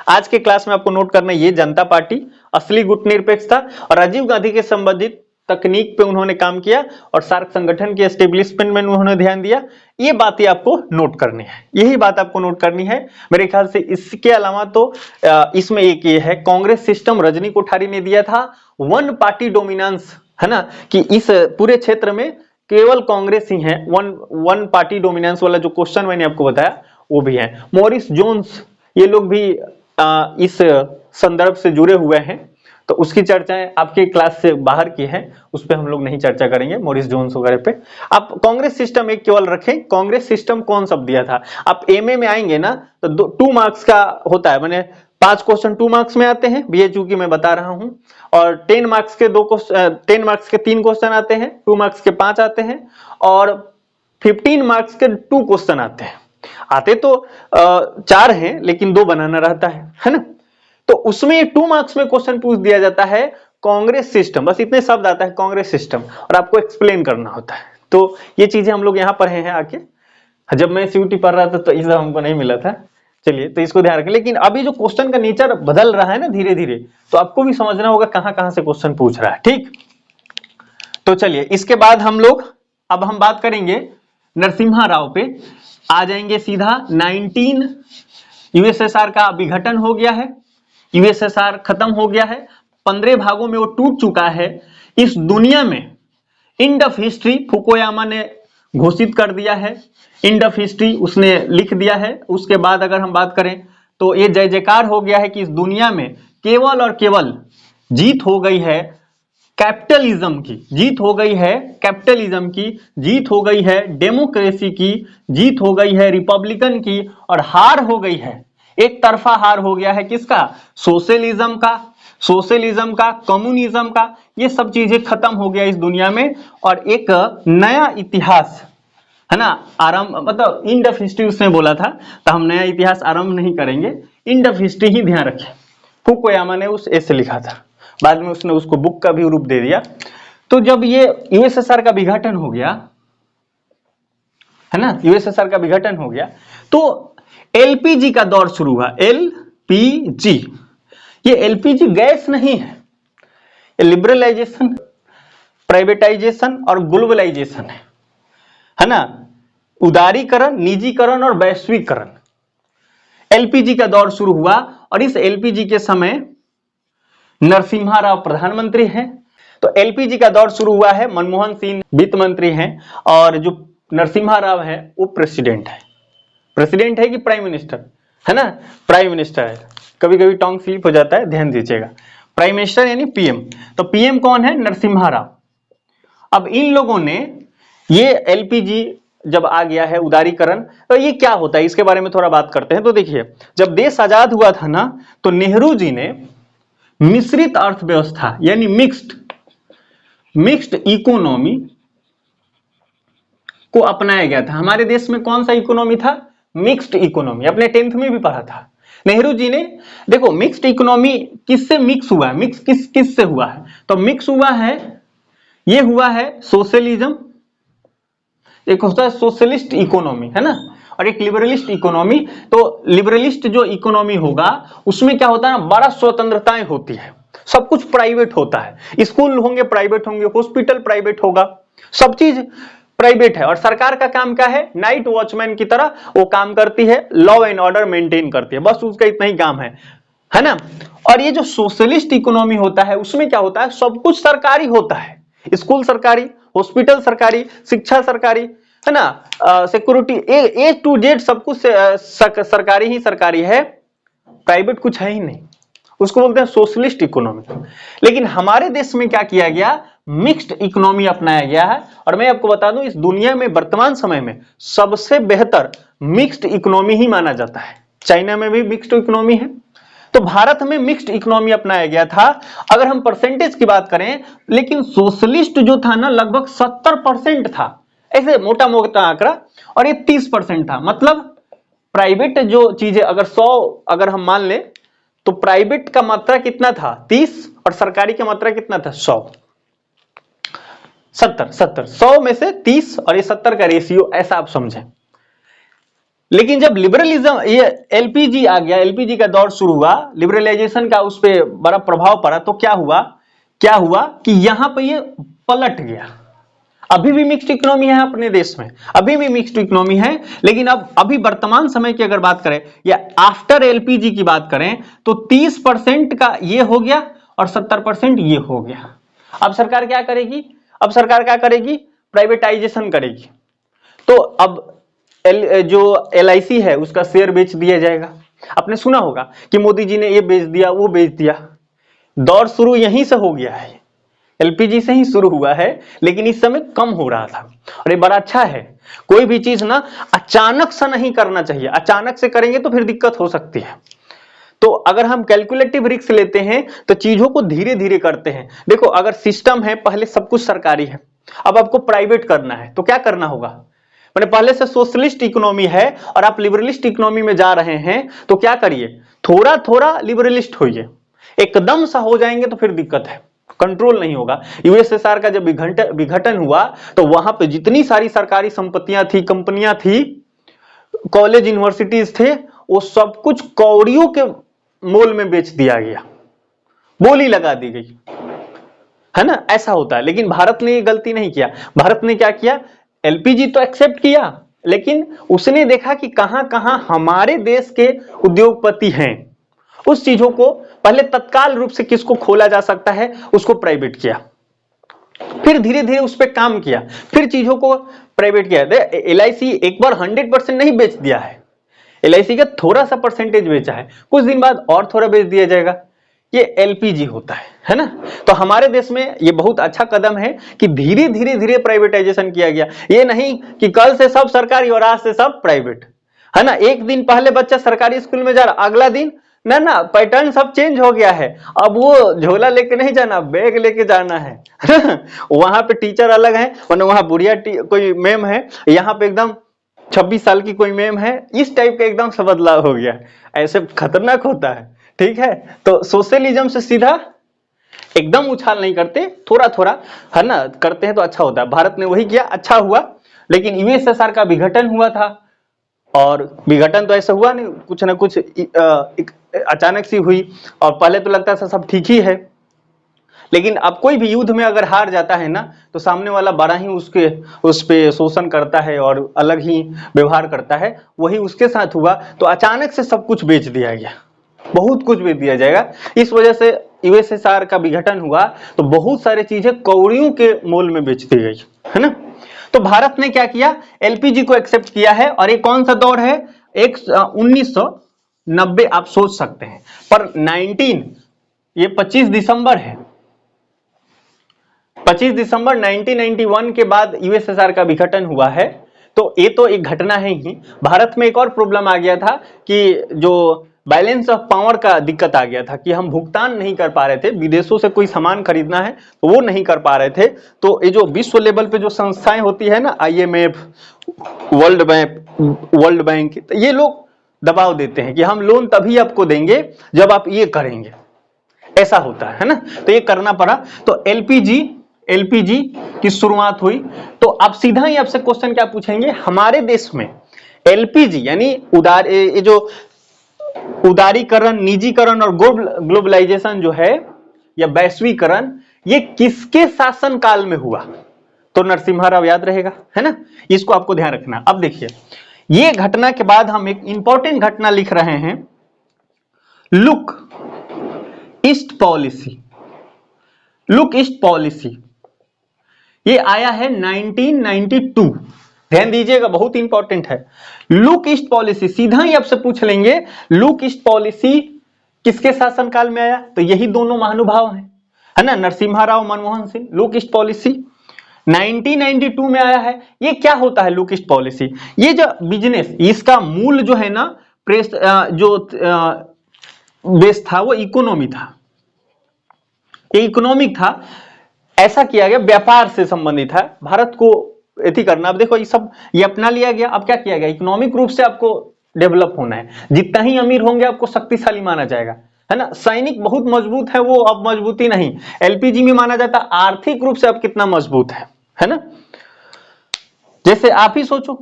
आज के क्लास में आपको नोट करना, ये जनता पार्टी, असली गुट निरपेक्षता और राजीव गांधी के संबंधित तकनीक पे उन्होंने काम किया और सार्क संगठन के एस्टेब्लिशमेंट में उन्होंने ध्यान दिया। ये बातें आपको नोट करनी है, यही बात आपको नोट करनी है मेरे ख्याल से। इसके अलावा तो इसमें एक ये है, कांग्रेस सिस्टम रजनी कोठारी ने दिया था, वन पार्टी डोमिनेंस, है ना, कि इस पूरे क्षेत्र में केवल कांग्रेस ही है, वन पार्टी डोमिनेंस वाला जो क्वेश्चन मैंने आपको बताया वो भी है। मॉरिस जोन्स, ये लोग भी इस संदर्भ से जुड़े हुए हैं, तो उसकी चर्चाएं आपके क्लास से बाहर की है, उस पर हम लोग नहीं चर्चा करेंगे मॉरिस जोन्स वगैरह पे। आप कांग्रेस सिस्टम एक केवल रखें, कांग्रेस सिस्टम कौन सब दिया था। आप एमए में आएंगे ना तो 2 मार्क्स का होता है, मैंने 5 क्वेश्चन 2 मार्क्स में आते हैं, बीएचयू की मैं बता रहा हूं, और 10 मार्क्स के 3 क्वेश्चन आते हैं, 2 मार्क्स के 5 आते हैं, और 15 मार्क्स के 2 क्वेश्चन आते हैं। आते तो 4 हैं लेकिन 2 बनाना रहता है ना। तो उसमें 2 मार्क्स में क्वेश्चन पूछ दिया जाता है कांग्रेस सिस्टम, बस इतने शब्द आता है कांग्रेस सिस्टम, और आपको एक्सप्लेन करना होता है। तो ये चीजें हम लोग यहाँ पढ़े हैं आके, जब मैं सीयूटी पढ़ रहा था तो ये सब हमको नहीं मिला था। चलिए, तो इसको ध्यान रखें। लेकिन अभी जो क्वेश्चन का नेचर बदल रहा है ना धीरे धीरे, तो आपको भी समझना होगा कहां कहां से क्वेश्चन पूछ रहा है, ठीक। तो चलिए, इसके बाद अब हम बात करेंगे नरसिम्हा राव पे। आ जाएंगे सीधा 19 यूएसएसआर का विघटन हो गया है, यूएसएसआर खत्म हो गया है, 15 भागों में वो टूट चुका है। इस दुनिया में एंड ऑफ हिस्ट्री फुकुयामा ने घोषित कर दिया है, एंड ऑफ हिस्ट्री उसने लिख दिया है। उसके बाद अगर हम बात करें तो ये जय जयकार हो गया है कि इस दुनिया में केवल और केवल जीत हो गई है कैपिटलिज्म की, जीत हो गई है कैपिटलिज्म की, जीत हो गई है डेमोक्रेसी की, जीत हो गई है रिपब्लिकन की, और हार हो गई है, एक तरफा हार हो गया है किसका, सोशलिज्म का, कम्युनिज्म का। ये सब चीजें खत्म हो गया इस दुनिया में, और एक नया इतिहास, है ना, आरंभ, मतलब एंड ऑफ हिस्ट्री उसने बोला था, तो हम नया इतिहास आरंभ नहीं करेंगे, एंड ऑफ हिस्ट्री ही ध्यान रखें। फुकुयामा ने उस ऐसे लिखा था, बाद में उसने उसको बुक का भी रूप दे दिया। तो जब ये यूएसएसआर का विघटन हो गया, है ना, यूएसएसआर का विघटन हो गया, तो एलपीजी का दौर शुरू हुआ। एलपीजी, ये एलपीजी गैस नहीं है, ये लिबरलाइजेशन, प्राइवेटाइजेशन और ग्लोबलाइजेशन है ना, उदारीकरण, निजीकरण और वैश्वीकरण। एलपीजी का दौर शुरू हुआ, और इस एलपीजी के समय नरसिम्हा राव प्रधानमंत्री हैं। तो एलपीजी का दौर शुरू हुआ है, मनमोहन सिंह वित्त मंत्री हैं, और जो नरसिम्हा राव है वो प्रेसिडेंट है। प्रेसिडेंट है कि प्राइम मिनिस्टर, है ना, प्राइम मिनिस्टर है, कभी कभी टंग स्लिप हो जाता है, ध्यान दीजिएगा। प्राइम मिनिस्टर यानी पीएम, तो पीएम कौन है, नरसिम्हा राव। अब इन लोगों ने ये एलपीजी जब आ गया है, उदारीकरण, तो ये क्या होता है इसके बारे में थोड़ा बात करते हैं। तो देखिए, जब देश आजाद हुआ था ना, तो नेहरू जी ने मिश्रित अर्थव्यवस्था यानी मिक्स्ड इकोनॉमी को अपनाया गया था। हमारे देश में कौन सा इकोनॉमी था, मिक्स्ड इकोनॉमी, अपने 10th में भी पढ़ा था नेहरू जी ने। देखो, मिक्स्ड इकोनॉमी किससे मिक्स हुआ है, मिक्स किससे हुआ है, तो मिक्स हुआ है, ये हुआ है सोशलिज्म, एक होता है सोशलिस्ट इकोनॉमी, है ना, और एक लिबरलिस्ट इकोनॉमी। तो लिबरलिस्ट जो इकोनॉमी होगा उसमें क्या होता है ना, बड़ा स्वतंत्रताएं होती है, सब कुछ प्राइवेट होता है, स्कूल होंगे प्राइवेट होंगे, हॉस्पिटल प्राइवेट होगा, सब चीज प्राइवेट है। और सरकार का काम क्या है, नाइट वॉचमैन की तरह वो काम करती है, लॉ एंड ऑर्डर मेंटेन करती है, बस उसका इतना ही काम है ना। और ये जो सोशलिस्ट इकोनॉमी होता है उसमें क्या होता है, सब कुछ सरकारी होता है, स्कूल सरकारी, हॉस्पिटल सरकारी, शिक्षा सरकारी, है ना, सिक्योरिटी ए टू जेड सब कुछ सरकारी ही सरकारी है, प्राइवेट कुछ है ही नहीं, उसको बोलते हैं सोशलिस्ट इकोनॉमी। लेकिन हमारे देश में क्या किया गया, मिक्स्ड इकोनॉमी अपनाया गया है। और मैं आपको बता दूं, इस दुनिया में वर्तमान समय में सबसे बेहतर मिक्स्ड इकोनॉमी ही माना जाता है। चाइना में भी मिक्स्ड इकोनॉमी है, तो भारत में मिक्स्ड इकोनॉमी अपनाया गया था। अगर हम परसेंटेज की बात करें, लेकिन सोशलिस्ट जो था ना लगभग 70% था, ऐसे मोटा मोटा आंकड़ा, और ये 30% था। मतलब प्राइवेट जो चीजें अगर 100 अगर हम मान ले, तो प्राइवेट का मात्रा कितना था 30, और सरकारी का मात्रा कितना था 100, 70 100 में से 30, और ये 70 का रेशियो, ऐसा आप समझें। लेकिन जब लिबरलिज्म, ये एलपीजी आ गया, एलपीजी का दौर शुरू हुआ, लिबरलाइजेशन का उस पर बड़ा प्रभाव पड़ा, तो क्या हुआ क्या हुआ कि यहां पे ये पलट गया। अभी भी मिक्स्ड इकोनॉमी है अपने देश में, अभी भी मिक्स्ड इकोनॉमी है, लेकिन अब अभी वर्तमान समय की अगर बात करें या आफ्टर एलपीजी की बात करें तो 30% का ये हो गया और 70% ये हो गया। अब सरकार क्या करेगी? अब सरकार क्या करेगी? प्राइवेटाइजेशन करेगी। तो अब जो LIC है उसका शेयर बेच दिया जाएगा। आपने सुना होगा कि मोदी जी ने ये बेच दिया, वो बेच दिया। दौर शुरू यहीं से हो गया है, LPG से ही शुरू हुआ है, लेकिन इस समय कम हो रहा था और ये बड़ा अच्छा है। कोई भी चीज ना अचानक से नहीं करना चाहिए, अचानक से करेंगे तो फिर दिक्कत हो सकती है। तो अगर हम कैलकुलेटिव रिस्क लेते हैं तो चीजों को धीरे धीरे करते हैं। देखो, अगर सिस्टम है, पहले सब कुछ सरकारी है, अब आपको प्राइवेट करना है तो क्या करना होगा? मैंने पहले से सोशलिस्ट इकोनॉमी है और आप लिबरलिस्ट इकोनॉमी में जा रहे हैं, तो क्या करिए? थोड़ा थोड़ा लिबरलिस्ट होइए। एकदम सा हो जाएंगे तो फिर दिक्कत है, कंट्रोल नहीं होगा। USSR का जब विघटन हुआ तो वहां पे जितनी सारी सरकारी संपत्तियां थी, कंपनियां थी, कॉलेज यूनिवर्सिटीज थे, वो सब कुछ कौड़ियों के मोल में बेच दिया गया, बोली लगा दी गई, है ना? ऐसा होता है। लेकिन भारत ने ये गलती नहीं किया। भारत ने क्या किया? LPG तो एक्सेप्ट किया, लेकिन उसने देखा कि कहां कहां हमारे देश के उद्योगपति हैं, उस चीजों को पहले तत्काल रूप से किसको खोला जा सकता है उसको प्राइवेट किया, फिर धीरे धीरे उस पर काम किया, फिर चीजों को प्राइवेट किया। LIC एक बार 100% नहीं बेच दिया है, LIC का थोड़ा सा परसेंटेज बेचा है, कुछ दिन बाद और थोड़ा बेच दिया जाएगा। ये LPG होता है ना? तो हमारे देश में ये बहुत अच्छा कदम है कि धीरे धीरे धीरे प्राइवेटाइजेशन किया गया। ये नहीं कि कल से सब सरकारी और आज से सब प्राइवेट, है ना? एक दिन पहले बच्चा सरकारी स्कूल में जा रहा, अगला दिन ना ना पैटर्न सब चेंज हो गया है। अब वो झोला लेके नहीं जाना, बैग लेके जाना है। वहां पे टीचर अलग है, वरना वहां बुढ़िया कोई मैम है, यहाँ पे एकदम 26 साल की कोई मैम है। इस टाइप का एकदम से बदलाव हो गया, ऐसे खतरनाक होता है। ठीक है, तो सोशलिज्म से सीधा एकदम उछाल नहीं करते, थोड़ा थोड़ा, है ना, करते हैं तो अच्छा होता है। भारत ने वही किया, अच्छा हुआ। लेकिन USSR का विघटन हुआ था, और विघटन तो ऐसा हुआ नहीं, कुछ ना कुछ अचानक सी हुई, और पहले तो लगता था सब ठीक ही है। लेकिन अब कोई भी युद्ध में अगर हार जाता है ना, तो सामने वाला बड़ा ही उस पे शोषण करता है और अलग ही व्यवहार करता है। वही उसके साथ हुआ, तो अचानक से सब कुछ बेच दिया गया, बहुत कुछ बेच दिया जाएगा। इस वजह से USSR का विघटन हुआ, तो बहुत सारी चीजें कौड़ियों के मोल में बेच दी गई, है ना? तो भारत ने क्या किया? LPG को एक्सेप्ट किया है। और ये कौन सा दौर है? 1990 आप सोच सकते हैं, पर 25 दिसंबर है, 25 दिसंबर 1991 के बाद USSR का विघटन हुआ है। तो ये तो एक घटना है ही। भारत में एक और प्रॉब्लम आ गया था कि जो बैलेंस ऑफ पावर का दिक्कत आ गया था, कि हम भुगतान नहीं कर पा रहे थे, विदेशों से कोई सामान खरीदना है तो वो नहीं कर पा रहे थे। तो ये जो विश्व लेवल पे जो संस्थाएं होती है ना, IMF, वर्ल्ड बैंक, तो ये लोग दबाव देते हैं कि हम लोन तभी आपको देंगे जब आप ये करेंगे, ऐसा होता है ना? तो ये करना पड़ा। तो LPG की शुरुआत हुई। तो आप सीधा ही आपसे क्वेश्चन क्या पूछेंगे, हमारे देश में LPG यानी ये जो उदारीकरण, निजीकरण और ग्लोबलाइजेशन जो है, या वैश्वीकरण, ये किसके शासन काल में हुआ? तो नरसिम्हा राव याद रहेगा, है ना? इसको आपको ध्यान रखना। अब देखिए, ये घटना के बाद हम एक इंपॉर्टेंट घटना लिख रहे हैं, look east policy. Look east policy ये आया है 1992। ध्यान दीजिएगा, बहुत इंपॉर्टेंट है। लुक ईस्ट पॉलिसी, सीधा ही आपसे पूछ लेंगे लुक ईस्ट पॉलिसी किसके शासनकाल में आया? तो यही दोनों महानुभाव हैं, है ना, Narasimha Rao, Manmohan Singh. Look east policy 1992 में आया है। ये क्या होता है लुक ईस्ट पॉलिसी? ये जो बिजनेस, इसका मूल जो है ना, प्रेस जो बेस था वो इकोनॉमी था, ये इकोनॉमिक था। ऐसा किया गया, व्यापार से संबंधित है, भारत को एथी करना। अब देखो, ये सब ये अपना लिया गया। अब क्या किया गया? इकोनॉमिक रूप से आपको डेवलप होना है, जितना ही अमीर होंगे आपको शक्तिशाली माना जाएगा, है ना? सैनिक बहुत मजबूत है, वो अब मजबूती नहीं। LPG में माना जाता है आर्थिक रूप से आप कितना मजबूत है ना? जैसे आप ही सोचो,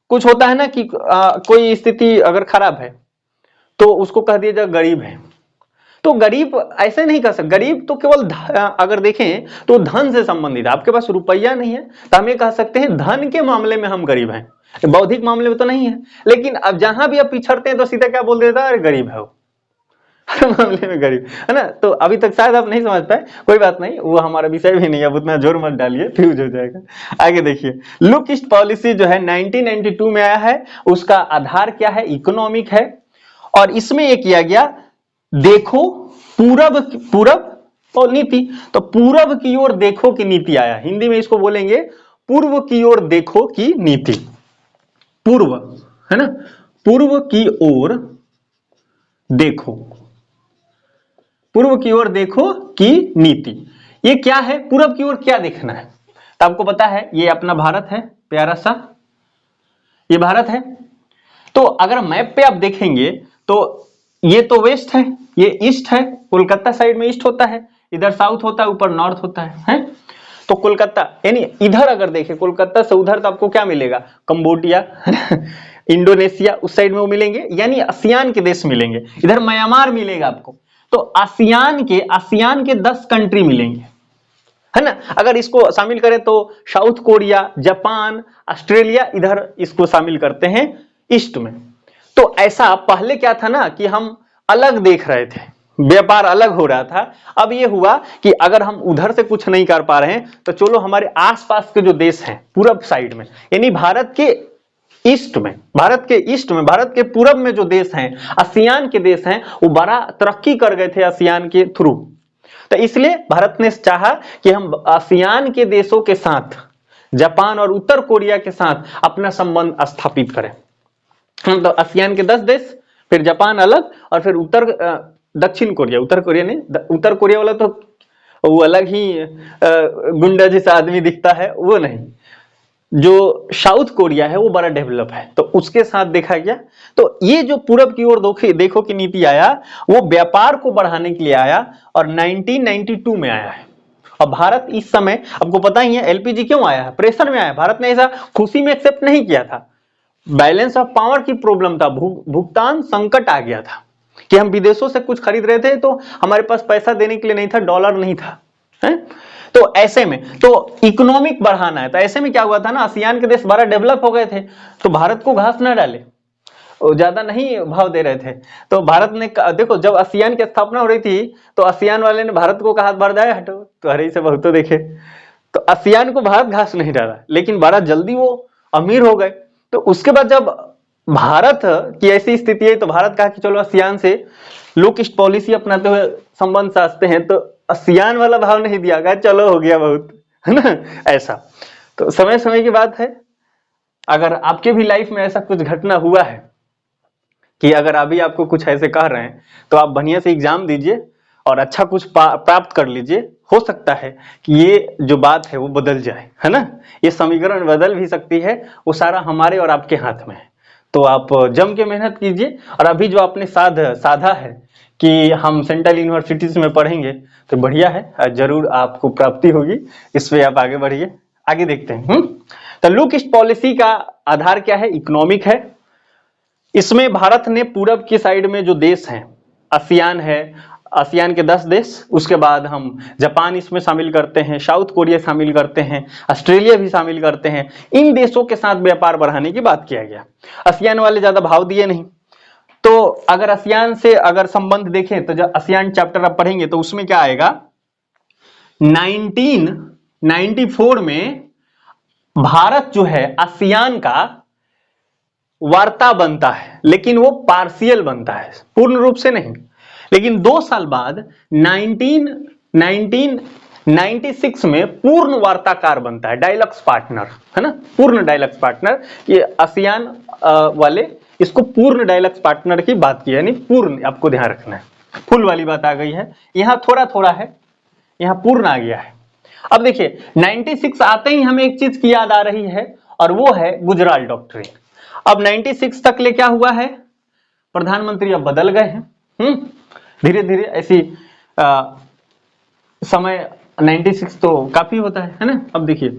कुछ होता है ना कि कोई स्थिति अगर खराब है तो उसको कह दिया जाए गरीब है, तो गरीब ऐसे नहीं कर सकते, गरीब तो केवल अगर देखें तो धन से संबंधित है। आपके पास रुपया नहीं है तो हम ये कह सकते हैं धन के मामले में हम गरीब हैं, बौद्धिक मामले में तो नहीं है। लेकिन अब जहां भी आप पिछड़ते हैं तो सीधा क्या बोल देता है, अरे गरीब है वो, हर मामले में गरीब है ना। तो अभी तक शायद आप नहीं समझ पाए, कोई बात नहीं, वो हमारा विषय भी नहीं है, अब उतना जोर मत डालिए, फ्यूज हो जाएगा। आगे देखिए, लुक ईस्ट पॉलिसी जो है 1992 में आया है, उसका आधार क्या है, इकोनॉमिक है। और इसमें ये किया गया, देखो पूरब पूरब और नीति, तो पूरब की ओर देखो की नीति आया, हिंदी में इसको बोलेंगे पूर्व की ओर देखो की नीति। पूर्व है ना, पूर्व की ओर देखो, पूर्व की ओर देखो की नीति। ये क्या है, पूरब की ओर क्या देखना है, तो आपको पता है ये अपना भारत है, प्यारा सा ये भारत है। तो अगर मैप पे आप देखेंगे तो ये तो वेस्ट है, ये ईस्ट है, कोलकाता साइड में ईस्ट होता है, इधर साउथ होता है, ऊपर नॉर्थ होता है? तो कोलकाता यानी इधर अगर देखें कोलकाता से उधर तो आपको क्या मिलेगा, कंबोडिया इंडोनेशिया उस साइड में वो मिलेंगे, यानी आसियान के देश मिलेंगे, इधर म्यांमार मिलेगा आपको। तो आसियान के 10 कंट्री मिलेंगे, है ना। अगर इसको शामिल करें तो साउथ कोरिया, जापान, ऑस्ट्रेलिया, इधर इसको शामिल करते हैं ईस्ट में। तो ऐसा पहले क्या था ना कि हम अलग देख रहे थे, व्यापार अलग हो रहा था। अब ये हुआ कि अगर हम उधर से कुछ नहीं कर पा रहे हैं तो चलो हमारे आसपास के जो देश हैं पूरब साइड में, यानी भारत के ईस्ट में, भारत के पूरब में जो देश हैं, आसियान के देश हैं, वो बड़ा तरक्की कर गए थे आसियान के थ्रू। तो इसलिए भारत ने चाहा कि हम आसियान के देशों के साथ, जापान और उत्तर कोरिया के साथ अपना संबंध स्थापित करें। तो आसियान के 10 देश, फिर जापान अलग, और फिर दक्षिण कोरिया, उत्तर कोरिया नहीं, उत्तर कोरिया वाला तो वो अलग ही गुंडा जैसा आदमी दिखता है, वो नहीं, जो साउथ कोरिया है वो बड़ा डेवलप है, तो उसके साथ देखा गया। तो ये जो पूरब की ओर देखो की नीति आया, वो व्यापार को बढ़ाने के लिए आया और 1992 में आया है। और भारत इस समय, आपको पता ही है एलपीजी क्यों आया है, प्रेशर में आया, भारत ने ऐसा खुशी में एक्सेप्ट नहीं किया था, बैलेंस ऑफ पावर की प्रॉब्लम था, भुगतान संकट आ गया था कि हम विदेशों से कुछ खरीद रहे थे तो हमारे पास पैसा देने के लिए नहीं था, डॉलर नहीं था, है? तो ऐसे में तो इकोनॉमिक बढ़ाना है, तो ऐसे में क्या हुआ था ना, आसियान के देश बड़ा डेवलप हो गए थे, तो भारत को घास ना डाले, ज्यादा नहीं भाव दे रहे थे। तो भारत ने देखो, जब आसियान की स्थापना हो रही थी तो आसियान वाले ने भारत को कहा भर जाए हटो, तो हरे से बहुत तो देखे, तो आसियान को भारत घास नहीं डाला, लेकिन बड़ा जल्दी वो अमीर हो गए। तो उसके बाद जब भारत की ऐसी स्थिति है तो भारत कहा कि चलो आसियान से लुक ईस्ट पॉलिसी अपनाते हुए संबंध साधते हैं, तो आसियान वाला भाव नहीं दिया गया, चलो हो गया बहुत, है ना, ऐसा। तो समय समय की बात है, अगर आपके भी लाइफ में ऐसा कुछ घटना हुआ है कि अगर अभी आपको कुछ ऐसे कह रहे हैं तो आप बढ़िया से एग्जाम दीजिए और अच्छा कुछ प्राप्त कर लीजिए, हो सकता है कि ये जो बात है वो बदल जाए, है ना, ये समीकरण बदल भी सकती है, वो सारा हमारे और आपके हाथ में है। तो आप जम के मेहनत कीजिए, और अभी जो आपने साधा है कि हम सेंट्रल यूनिवर्सिटीज में पढ़ेंगे तो बढ़िया है, जरूर आपको प्राप्ति होगी, इस पे आप आगे बढ़िए। आगे देखते हैं। तो लुक ईस्ट पॉलिसी का आधार क्या है, इकोनॉमिक है। इसमें भारत ने पूरब की साइड में जो देश हैं, आसियान है, आसियान के 10 देश, उसके बाद हम जापान इसमें शामिल करते हैं, साउथ कोरिया शामिल करते हैं, ऑस्ट्रेलिया भी शामिल करते हैं, इन देशों के साथ व्यापार बढ़ाने की बात किया गया। आसियान वाले ज्यादा भाव दिए नहीं, तो अगर आसियान से अगर संबंध देखें तो जब आसियान चैप्टर आप पढ़ेंगे तो उसमें क्या आएगा, 1994 में भारत जो है आसियान का वार्ता बनता है, लेकिन वो पार्शियल बनता है, पूर्ण रूप से नहीं। लेकिन 2 साल बाद 1996 में पूर्ण वार्ताकार बनता है, डायलॉग्स पार्टनर, है ना, पूर्ण डायलॉग्स पार्टनर। ये आसियान वाले इसको पूर्ण डायलॉग्स पार्टनर की बात की है, यानी पूर्ण, आपको ध्यान रखना है, फुल वाली बात आ गई है, यहां थोड़ा थोड़ा है, यहां पूर्ण आ गया है। अब देखिए 96 आते ही हमें एक चीज की याद आ रही है, और वो है गुजराल डॉक्ट्रिन। अब 96 तक ले क्या हुआ है, प्रधानमंत्री अब बदल गए हैं, धीरे धीरे ऐसी समय 96 तो काफी होता है ना। अब देखिए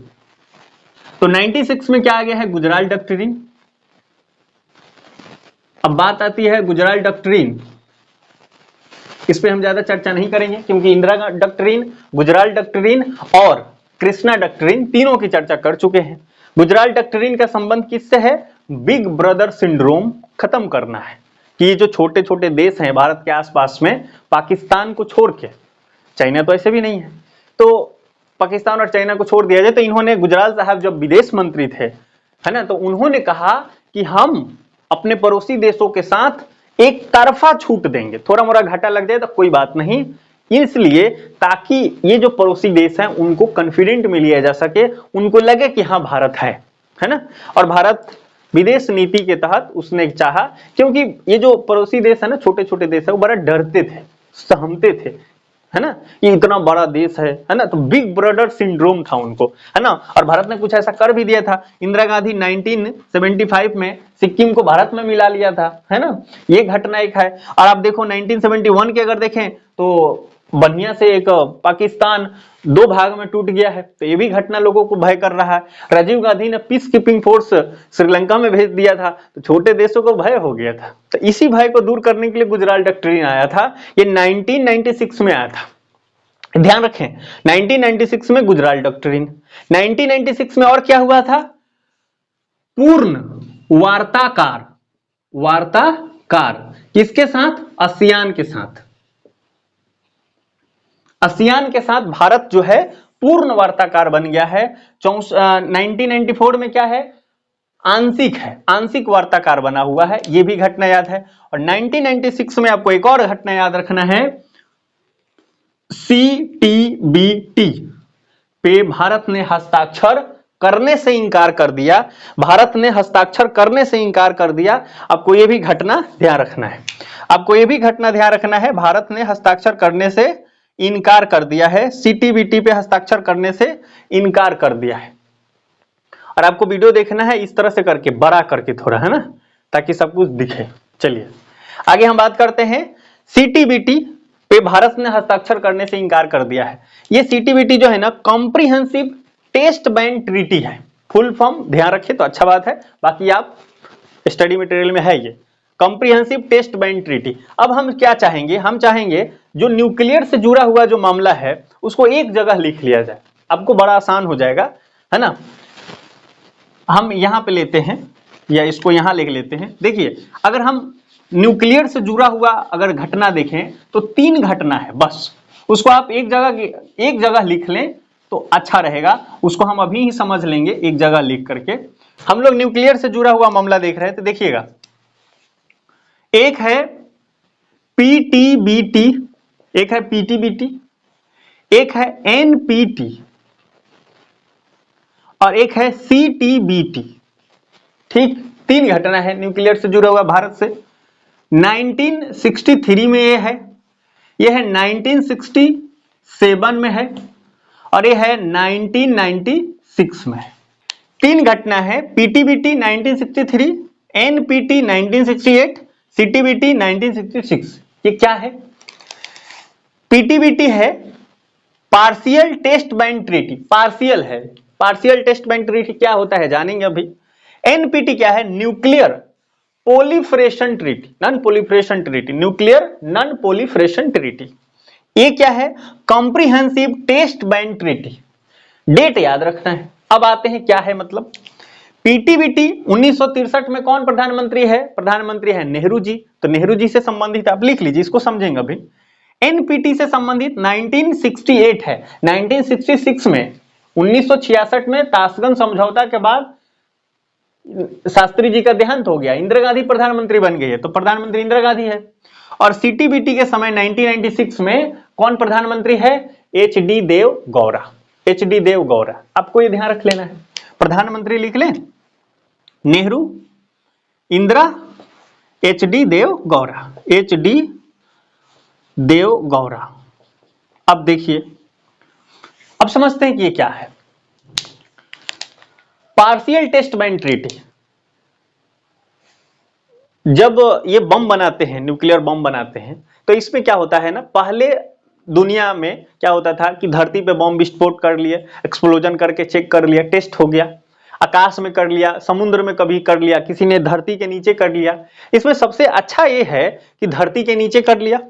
तो 96 में क्या आ गया है, गुजराल डॉक्ट्रिन। अब बात आती है गुजराल डॉक्ट्रिन इस पे हम ज्यादा चर्चा नहीं करेंगे क्योंकि इंदिरा डॉक्ट्रिन, गुजराल डॉक्ट्रिन और कृष्णा डॉक्ट्रिन तीनों की चर्चा कर चुके हैं। गुजराल डॉक्ट्रिन का संबंध किससे है? बिग ब्रदर सिंड्रोम खत्म करना है कि ये जो छोटे छोटे देश हैं भारत के आसपास में, पाकिस्तान को छोड़ के, चाइना तो ऐसे भी नहीं है, तो पाकिस्तान और चाइना को छोड़ दिया जाए। तो इन्होंने, गुजराल साहब जब विदेश मंत्री थे, है ना, तो उन्होंने कहा कि हम अपने पड़ोसी देशों के साथ एक तरफा छूट देंगे, थोड़ा मोड़ा घाटा लग जाए तो कोई बात नहीं, इसलिए ताकि ये जो पड़ोसी देश हैं उनको कॉन्फिडेंट में लिया जा सके, उनको लगे कि हाँ भारत है ना। और भारत विदेश नीति के तहत उसने चाहा, क्योंकि ये जो पड़ोसी देश है ना, छोटे छोटे देश है, वो बड़ा डरते थे, सहमते थे, है ना, ये इतना बड़ा देश है ना, तो बिग ब्रदर सिंड्रोम था उनको, है ना। और भारत ने कुछ ऐसा कर भी दिया था। इंदिरा गांधी 1975 में सिक्किम को भारत में मिला लिया था, है ना, ये घटना एक है। और आप देखो 1971 के अगर देखें तो बढ़िया से एक पाकिस्तान दो भाग में टूट गया है, तो ये भी घटना लोगों को भय कर रहा है। राजीव गांधी ने पीस कीपिंग फोर्स श्रीलंका में भेज दिया था, तो छोटे देशों को भय हो गया था। तो इसी भय को दूर करने के लिए गुजराल डॉक्ट्रिन आया था, ये 1996 में आया था। ध्यान रखें 1996 में गुजराल डॉक्ट्रिन। 1996 में और क्या हुआ था? पूर्ण वार्ताकार, वार्ताकार किसके साथ? आसियान के साथ। आसियान के साथ भारत जो है पूर्ण वार्ताकार बन गया है। 1994 में क्या है? आंशिक है, आंशिक वार्ताकार बना हुआ है, यह भी घटना याद है। और 1996 में आपको एक और घटना याद रखना है, CTBT पे भारत ने हस्ताक्षर करने से इंकार कर दिया। भारत ने हस्ताक्षर करने से इंकार कर दिया। आपको यह भी घटना ध्यान रखना है, आपको यह भी घटना ध्यान रखना है, भारत ने हस्ताक्षर करने से इनकार कर दिया है, CTBT पे हस्ताक्षर करने से इनकार कर दिया है। और आपको वीडियो देखना है इस तरह से करके, बड़ा करके थोड़ा, है ना, ताकि सब कुछ दिखे। चलिए आगे हम बात करते हैं। CTBT पे भारत ने हस्ताक्षर करने से इंकार कर दिया है। ये CTBT जो है ना, कॉम्प्रिहेंसिव टेस्ट बैंड ट्रीटी है, फुल फॉर्म ध्यान रखिए तो अच्छा बात है, बाकी आप स्टडी मटेरियल में है ये कॉम्प्रिहेंसिव टेस्ट बैंड ट्रीटी। अब हम क्या चाहेंगे? हम चाहेंगे जो न्यूक्लियर से जुड़ा हुआ जो मामला है उसको एक जगह लिख लिया जाए, आपको बड़ा आसान हो जाएगा, है ना। हम यहां पे लेते हैं या इसको यहां लिख लेते हैं। देखिए अगर हम न्यूक्लियर से जुड़ा हुआ अगर घटना देखें तो 3 घटना है बस, उसको आप एक जगह लिख लें तो अच्छा रहेगा, उसको हम अभी ही समझ लेंगे एक जगह लिख करके। हम लोग न्यूक्लियर से जुड़ा हुआ मामला देख रहे हैं, तो देखिएगा एक है PTBT, एक है PTBT, एक है NPT और एक है CTBT। ठीक, 3 घटना है न्यूक्लियर से जुड़ा हुआ भारत से। 1963 में ये है 1967 में है और ये है 1996 में है। 3 घटना है, PTBT 1963, NPT 1968, CTBT 1966। ये क्या है? PTBT है partial test ban treaty, partial है, पार्शियल टेस्ट बैंड ट्रीटी क्या होता है जानेंगे अभी। NPT क्या है? Nuclear proliferation treaty, non proliferation treaty, nuclear non proliferation treaty. ये क्या है? Comprehensive test ban treaty. Date याद रखना है। अब आते हैं क्या है मतलब। PTBT 1963 में कौन प्रधानमंत्री है? प्रधानमंत्री है नेहरू जी, तो नेहरू जी से संबंधित आप लिख लीजिए, इसको समझेंगे अभी। NPT से संबंधित 1968 है। 1966 में 1966 में ताशकंद समझौता के बाद शास्त्री जी का देहांत हो गया, इंदिरा गांधी प्रधानमंत्री बन गई है, तो प्रधानमंत्री इंदिरा गांधी है। और CTBT के समय 1996 में कौन प्रधानमंत्री है? HD देव गौड़ा, HD देव गौड़ा। आपको ये ध्यान रख लेना है, प्रधानमंत्री लिख लें नेहरू, इंदिरा, HD देव गौड़ा, HD देव गौड़ा। अब देखिए, अब समझते हैं कि ये क्या है। पार्शियल टेस्ट बैंड ट्रीटी, जब ये बम बनाते हैं, न्यूक्लियर बम बनाते हैं, तो इसमें क्या होता है ना, पहले दुनिया में क्या होता था कि धरती पे बम विस्फोट कर लिए, एक्सप्लोजन करके चेक कर लिया, टेस्ट हो गया, आकाश में कर लिया, समुद्र में कभी कर लिया, किसी ने धरती के नीचे कर लिया। इसमें सबसे अच्छा ये है कि धरती के नीचे कर लिया,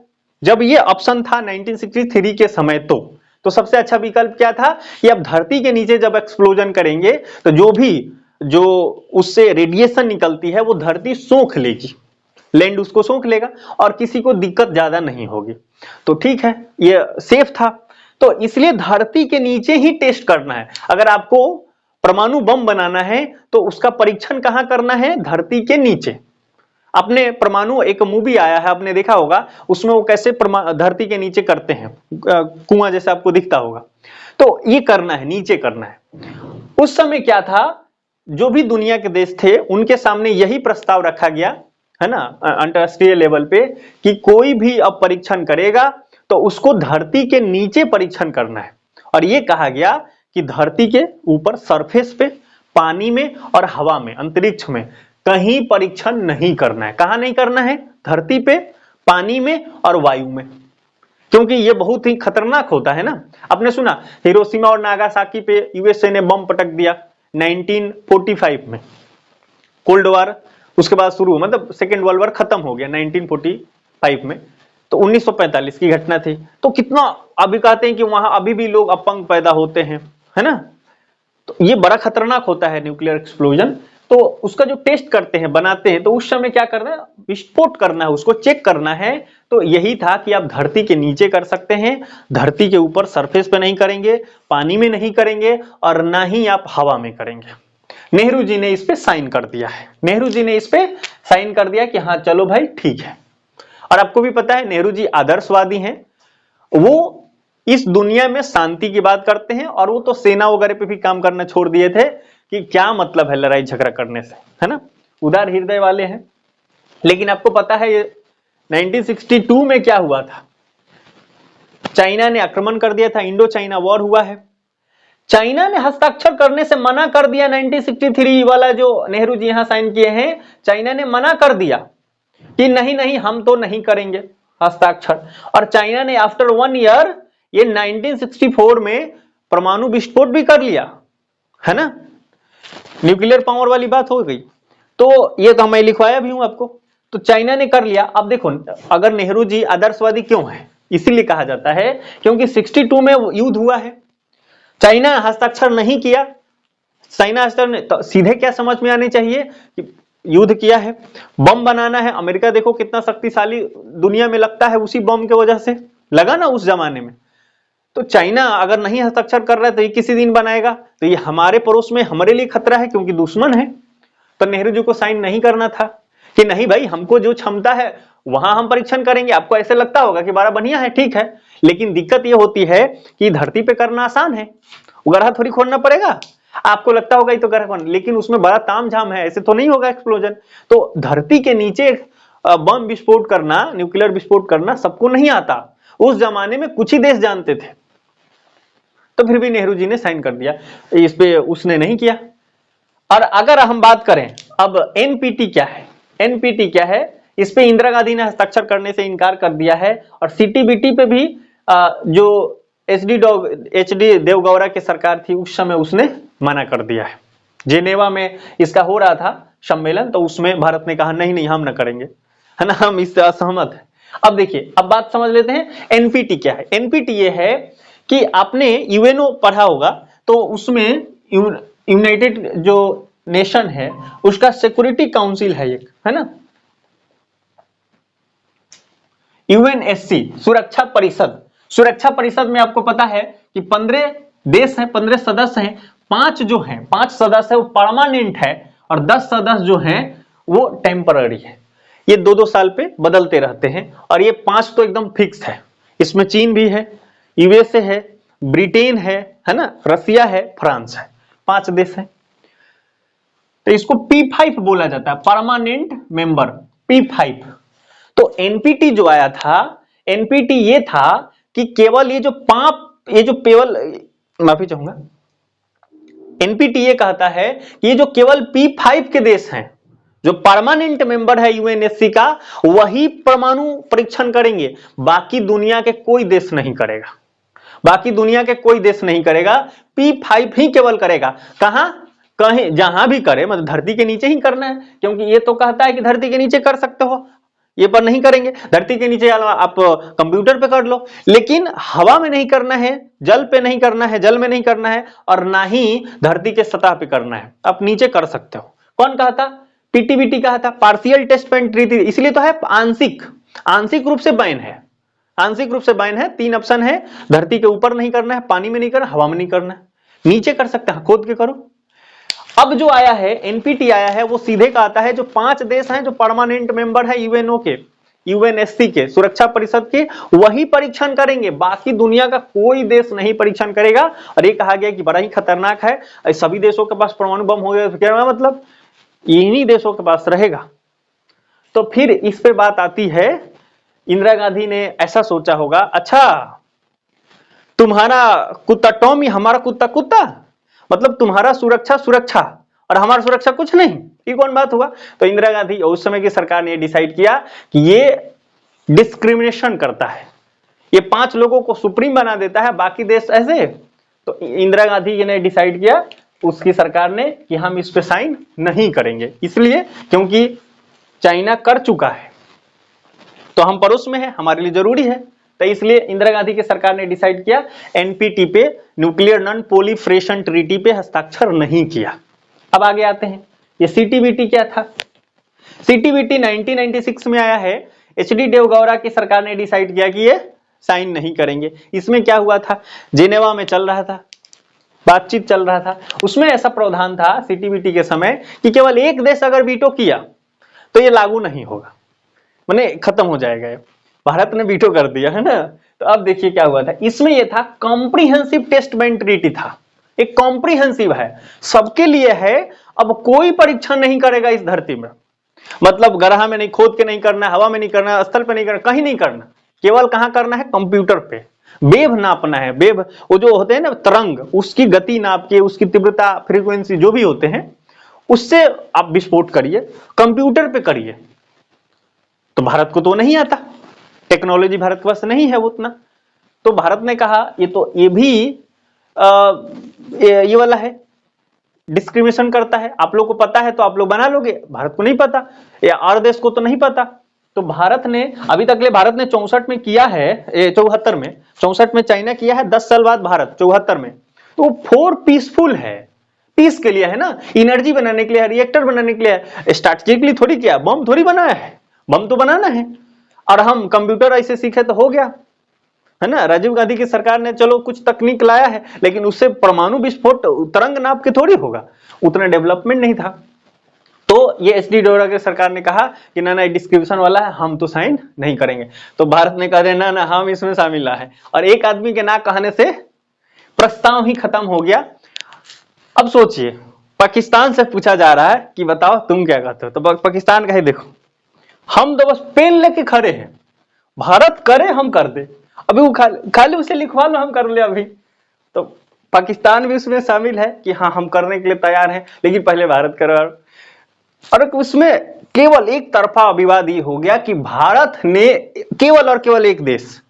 जब ये ऑप्शन था 1963 के समय तो सबसे अच्छा विकल्प क्या था कि अब धरती के नीचे जब एक्सप्लोजन करेंगे तो जो उससे रेडिएशन निकलती है वो धरती सोख लेगी, लैंड उसको सोख लेगा और किसी को दिक्कत ज्यादा नहीं होगी। तो ठीक है, ये सेफ था। तो इसलिए धरती के नीचे ही टेस्ट करना है। अगर आपको परमाणु बम बनाना है तो उसका परीक्षण कहां करना है? धरती के नीचे। अपने परमाणु एक मूवी आया है, आपने देखा होगा, उसमें वो कैसे धरती के नीचे करते हैं, कुआं जैसे आपको दिखता होगा। तो ये करना है, नीचे करना है। उस समय क्या था, जो भी दुनिया के देश थे उनके सामने यही प्रस्ताव रखा गया है ना, अंतरराष्ट्रीय लेवल पे, कि कोई भी अब परीक्षण करेगा तो उसको धरती के नीचे परीक्षण करना है। और ये कहा गया कि धरती के ऊपर सरफेस पे, पानी में और हवा में, अंतरिक्ष में कहीं परीक्षण नहीं करना है। कहां नहीं करना है? धरती पे, पानी में और वायु में, क्योंकि ये बहुत ही खतरनाक होता है ना। आपने सुना हिरोशिमा और नागासाकी पे यूएसए ने बम पटक दिया 1945 में, कोल्ड वॉर उसके बाद शुरू, मतलब सेकेंड वर्ल्ड वॉर खत्म हो गया 1945 में। तो 1945 की घटना थी। तो कितना, अभी कहते हैं कि वहां अभी भी लोग अपंग पैदा होते हैं, है ना। तो ये बड़ा खतरनाक होता है न्यूक्लियर एक्सप्लोजन। तो उसका जो टेस्ट करते हैं, बनाते हैं, तो उस समय क्या करना है? विस्फोट करना है, उसको चेक करना है। तो यही था कि आप धरती के नीचे कर सकते हैं, धरती के ऊपर सरफेस पे नहीं करेंगे, पानी में नहीं करेंगे और ना ही आप हवा में करेंगे। नेहरू जी ने इस पे साइन कर दिया है। नेहरू जी ने इस पे साइन कर दिया कि हाँ चलो भाई ठीक है। और आपको भी पता है नेहरू जी आदर्शवादी हैं, वो इस दुनिया में शांति की बात करते हैं। और वो तो सेना वगैरह पे भी काम करना छोड़ दिए थे कि क्या मतलब है लड़ाई झगड़ा करने से, है ना, उदार हृदय वाले हैं। लेकिन आपको पता है ये 1962 में क्या हुआ था? चाइना ने आक्रमण कर दिया था, इंडो चाइना वॉर हुआ है। चाइना ने हस्ताक्षर करने से मना कर दिया। 1963 वाला जो नेहरू जी यहां साइन किए हैं, चाइना ने मना कर दिया कि नहीं नहीं हम तो नहीं करेंगे हस्ताक्षर। और चाइना ने आफ्टर 1 ईयर ये 1964 में परमाणु विस्फोट भी कर लिया, है ना। न्यूक्लियर पावर वाली बात हो गई। तो ये तो मैं लिखवाया भी हूं आपको। तो चाइना ने कर लिया। अब देखो, अगर नेहरू जी आदर्शवादी क्यों है? इसीलिए कहा जाता है क्योंकि 62 में युद्ध हुआ है, चाइना हस्ताक्षर नहीं किया। चाइना हस्ताक्षर तो सीधे क्या समझ में आनी चाहिए कि युद्ध किया है, बम बनाना है। अमेरिका देखो कितना शक्तिशाली दुनिया में लगता है, उसी बम के वजह से लगा ना उस जमाने में। तो चाइना अगर नहीं हस्ताक्षर कर रहा है तो ये किसी दिन बनाएगा, तो ये हमारे पड़ोस में हमारे लिए खतरा है क्योंकि दुश्मन है। तो नेहरू जी को साइन नहीं करना था कि नहीं भाई हमको जो क्षमता है वहां हम परीक्षण करेंगे। आपको ऐसे लगता होगा कि बड़ा बढ़िया है, ठीक है, लेकिन दिक्कत ये होती है कि धरती पे करना आसान है, गड्ढा थोड़ी खोदना पड़ेगा। आपको लगता होगा ये तो गड्ढा खोदना, लेकिन उसमें बड़ा तामझाम है, ऐसे तो नहीं होगा एक्सप्लोजन। तो धरती के नीचे बम विस्फोट करना, न्यूक्लियर विस्फोट करना सबको नहीं आता। उस जमाने में कुछ ही देश जानते थे। तो फिर भी नेहरू जी ने साइन कर दिया, इस पे उसने नहीं किया। और अगर हम बात करें अब एनपीटी क्या है, एनपीटी क्या है, इस पे इंदिरा गांधी ने हस्ताक्षर करने से इनकार कर दिया है। और सीटीबीटी पे भी जो एचडी देवगौड़ा की सरकार थी उस समय उसने मना कर दिया है। जेनेवा में इसका हो रहा था सम्मेलन, तो उसमें भारत ने कहा नहीं नहीं हम ना करेंगे, है ना, हम इससे असहमत है। अब देखिए, अब बात समझ लेते हैं एनपीटी क्या है। एनपीटी ये है कि आपने यूएनओ पढ़ा होगा, तो उसमें यूनाइटेड जो नेशन है उसका सिक्योरिटी काउंसिल है एक, है ना, यूएनएससी, सुरक्षा परिषद। सुरक्षा परिषद में आपको पता है कि 15 देश हैं, 15 सदस्य हैं। 5 जो हैं, 5 सदस्य है वो परमानेंट है और 10 सदस्य जो हैं वो टेम्पररी है। ये 2-2 साल पे बदलते रहते हैं। और ये 5 तो एकदम फिक्स है। इसमें चीन भी है, यूएसए है, ब्रिटेन है ना, रसिया है, फ्रांस है, 5 देश हैं। तो इसको P5 बोला जाता है, परमानेंट मेंबर, P5। तो एनपीटी जो आया था, एनपीटी ये था कि केवल ये जो केवल, माफी चाहूंगा, एनपीटी ये कहता है कि ये जो केवल P5 के देश हैं, जो परमानेंट मेंबर है यूएनएससी का, वही परमाणु परीक्षण करेंगे। बाकी दुनिया के कोई देश नहीं करेगा, बाकी दुनिया के कोई देश नहीं करेगा, P5 ही केवल करेगा। कहां? कहीं जहां भी करे, मतलब धरती के नीचे ही करना है, क्योंकि ये तो कहता है कि धरती के नीचे कर सकते हो। ये पर नहीं करेंगे। धरती के नीचे आप कंप्यूटर पे कर लो, लेकिन हवा में नहीं करना है, जल पे नहीं करना है, जल में नहीं करना है, और ना ही धरती के सतह पे करना है। आप नीचे कर सकते हो। कौन कहा था? पीटीबीटी कहा था, पार्शियल टेस्ट बैंड ट्रीटी। इसलिए तो है आंशिक रूप से बैन है, आंशिक रूप से बैन है। 3 ऑप्शन है, धरती के ऊपर नहीं करना है, पानी में नहीं करना, हवा में नहीं करना है। नीचे कर सकते हैं, खोद के करो। अब जो आया है एनपीटी आया है, वो सीधे का आता है जो 5 देश हैं जो परमानेंट मेंबर है यूएनओ के, यूएनएससी के, सुरक्षा परिषद के, वही परीक्षण करेंगे। बाकी दुनिया का कोई देश नहीं परीक्षण करेगा। और ये कहा गया कि बड़ा ही खतरनाक है, सभी देशों के पास परमाणु बम हो गया तो क्या मतलब इन्हीं देशों के पास रहेगा। तो फिर इस पे बात आती है, इंदिरा गांधी ने ऐसा सोचा होगा, अच्छा तुम्हारा कुत्ता टॉमी, हमारा कुत्ता कुत्ता, मतलब तुम्हारा सुरक्षा सुरक्षा और हमारा सुरक्षा कुछ नहीं, ये कौन बात हुआ? तो इंदिरा गांधी उस समय की सरकार ने डिसाइड किया कि ये डिस्क्रिमिनेशन करता है, ये 5 लोगों को सुप्रीम बना देता है, बाकी देश ऐसे। तो इंदिरा गांधी ने डिसाइड किया, उसकी सरकार ने, कि हम इस पे साइन नहीं करेंगे। इसलिए क्योंकि चाइना कर चुका है तो हम पड़ोस में है, हमारे लिए जरूरी है। तो इसलिए इंदिरा गांधी की सरकार ने डिसाइड किया एनपीटी पे, न्यूक्लियर नॉन प्रोलिफरेशन ट्रीटी पे हस्ताक्षर नहीं किया। अब आगे आते हैं, ये सीटीबीटी क्या था? सीटीबीटी 1996 में आया है। एचडी देवगौड़ा की सरकार ने डिसाइड किया कि ये साइन नहीं करेंगे। इसमें क्या हुआ था, जेनेवा में चल रहा था, बातचीत चल रहा था, उसमें ऐसा प्रावधान था सीटीबीटी के समय कि केवल एक देश अगर वीटो किया तो ये लागू नहीं होगा, माने खत्म हो जाएगा। ये भारत ने वीटो कर दिया है ना। तो अब देखिए क्या हुआ था, इसमें ये था कॉम्प्रिहेंसिव टेस्ट बैंड ट्रीटी था, एक कॉम्प्रिहेंसिव है, सबके लिए है। अब कोई परीक्षण नहीं करेगा इस धरती में, मतलब गड्ढा में नहीं, खोद के नहीं करना, हवा में नहीं करना, स्थल पे नहीं करना, कहीं नहीं करना, केवल कहां करना है? कंप्यूटर पे। वेव नापना है, वेव वो जो होते हैं ना तरंग, उसकी गति नाप के, उसकी तीव्रता, फ्रीक्वेंसी जो भी होते हैं, उससे आप विस्फोट करिए, कंप्यूटर पे करिए। तो भारत को तो नहीं आता, टेक्नोलॉजी भारत के पास नहीं है उतना। तो भारत ने कहा ये तो ये भी ये वाला है, डिस्क्रिमिनेशन करता है, आप लोग को पता है तो आप लोग बना लोगे, भारत को नहीं पता, या और देश को तो नहीं पता। तो भारत ने अभी तक ले, भारत ने 64 में किया है, 74 में, 64 में चाइना किया है, 10 साल बाद भारत 74 में। तो 4 पीसफुल है, पीस के लिए है ना, एनर्जी बनाने के लिए, रिएक्टर बनाने के लिए, स्ट्रैटेजिकली थोड़ी किया, बम थोड़ी बनाया है, बम तो बनाना है। और हम कंप्यूटर ऐसे सीखे तो हो गया है ना। राजीव गांधी की सरकार ने चलो कुछ तकनीक लाया है, लेकिन उससे परमाणु विस्फोट तरंग नाप के थोड़ी होगा, उतना डेवलपमेंट नहीं था। तो ये एचडी देवगौड़ा की सरकार ने कहा कि ना ना डिस्क्रिप्शन वाला है, हम तो साइन नहीं करेंगे। तो भारत ने कहा ना ना हम इसमें शामिल ना है, और एक आदमी के ना कहने से प्रस्ताव ही खत्म हो गया। अब सोचिए, पाकिस्तान से पूछा जा रहा है कि बताओ तुम क्या कहते हो, तो पाकिस्तान कहे देखो हम तो बस पेन लेके खड़े हैं, भारत करे हम कर दे, अभी वो खाली उसे लिखवा लो हम कर ले अभी। तो पाकिस्तान भी उसमें शामिल है कि हाँ हम करने के लिए तैयार हैं, लेकिन पहले भारत करो। और उसमें केवल एक तरफा विवाद ये हो गया कि भारत ने केवल और केवल एक देश,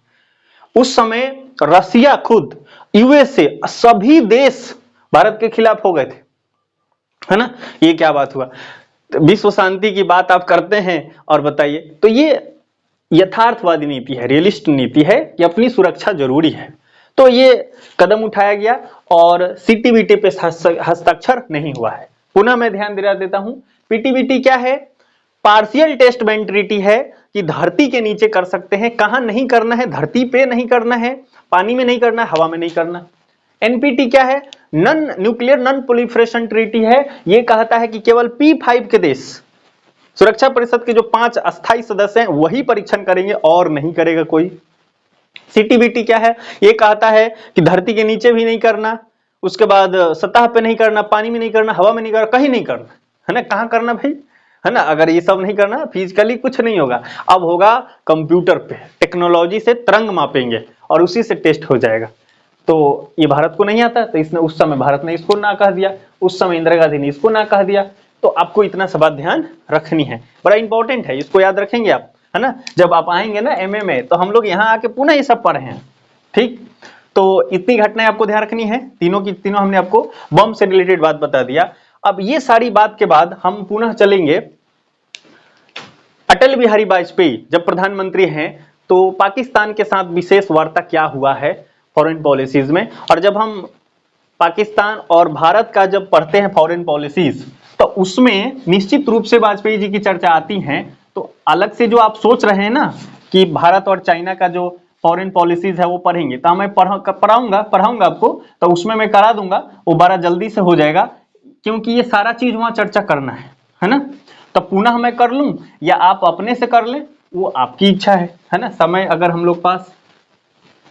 उस समय रसिया खुद, यूएसए, सभी देश भारत के खिलाफ हो गए थे, है ना। ये क्या बात हुआ? विश्व शांति की बात आप करते हैं और बताइए। तो ये यथार्थवादी नीति है, रियलिस्ट नीति है कि अपनी सुरक्षा जरूरी है। तो ये कदम उठाया गया और सीटीबीटी पे हस्ताक्षर नहीं हुआ है। पुनः मैं ध्यान दिला देता हूं, पीटीबीटी क्या है? पार्शियल टेस्ट बैंड ट्रीटी है कि धरती के नीचे कर सकते हैं, कहां नहीं करना है? धरती पे नहीं करना है, पानी में नहीं करना है, हवा में नहीं करना। एनपीटी क्या है? Non nuclear non proliferation treaty है, यह कहता है कि केवल P5 के देश, सुरक्षा परिषद के जो 5 अस्थायी सदस्य हैं वही परीक्षण करेंगे और नहीं करेगा कोई। सीटीबीटी क्या है? यह कहता है कि धरती के नीचे भी नहीं करना, उसके बाद सतह पे नहीं करना, पानी में नहीं करना, हवा में नहीं करना, कहीं नहीं करना, है ना। कहां करना भाई, है ना। अगर ये सब नहीं करना, फिजिकली कुछ नहीं होगा, अब होगा कंप्यूटर पे, टेक्नोलॉजी से तरंग मापेंगे और उसी से टेस्ट हो जाएगा। तो ये भारत को नहीं आता, तो इसने उस समय भारत ने इसको ना कह दिया, उस समय इंदिरा गांधी ने इसको ना कह दिया। तो आपको इतना सब बात ध्यान रखनी है, बड़ा इंपॉर्टेंट है, इसको याद रखेंगे आप, है ना। जब आप आएंगे ना एमए में, तो हम लोग यहाँ आके पुनः ये सब पढ़े हैं, ठीक। तो इतनी घटनाएं आपको ध्यान रखनी है, तीनों की तीनों हमने आपको बम से रिलेटेड बात बता दिया। अब ये सारी बात के बाद हम पुनः चलेंगे अटल बिहारी वाजपेयी जब प्रधानमंत्री हैं तो पाकिस्तान के साथ विशेष वार्ता क्या हुआ है फॉरेन पॉलिसीज में। और जब हम पाकिस्तान और भारत का जब पढ़ते हैं फॉरेन पॉलिसीज तो उसमें निश्चित रूप से वाजपेयी जी की चर्चा आती है। तो अलग से जो आप सोच रहे हैं ना कि भारत और चाइना का जो फॉरेन पॉलिसीज है वो पढ़ेंगे, तो मैं पढ़ाऊंगा आपको, तो उसमें मैं करा दूंगा, वो बड़ा जल्दी से हो जाएगा क्योंकि ये सारा चीज वहां चर्चा करना है ना। तो पुनः मैं कर लूं या आप अपने से कर लें, वो आपकी इच्छा है ना। समय अगर हम लोग पास,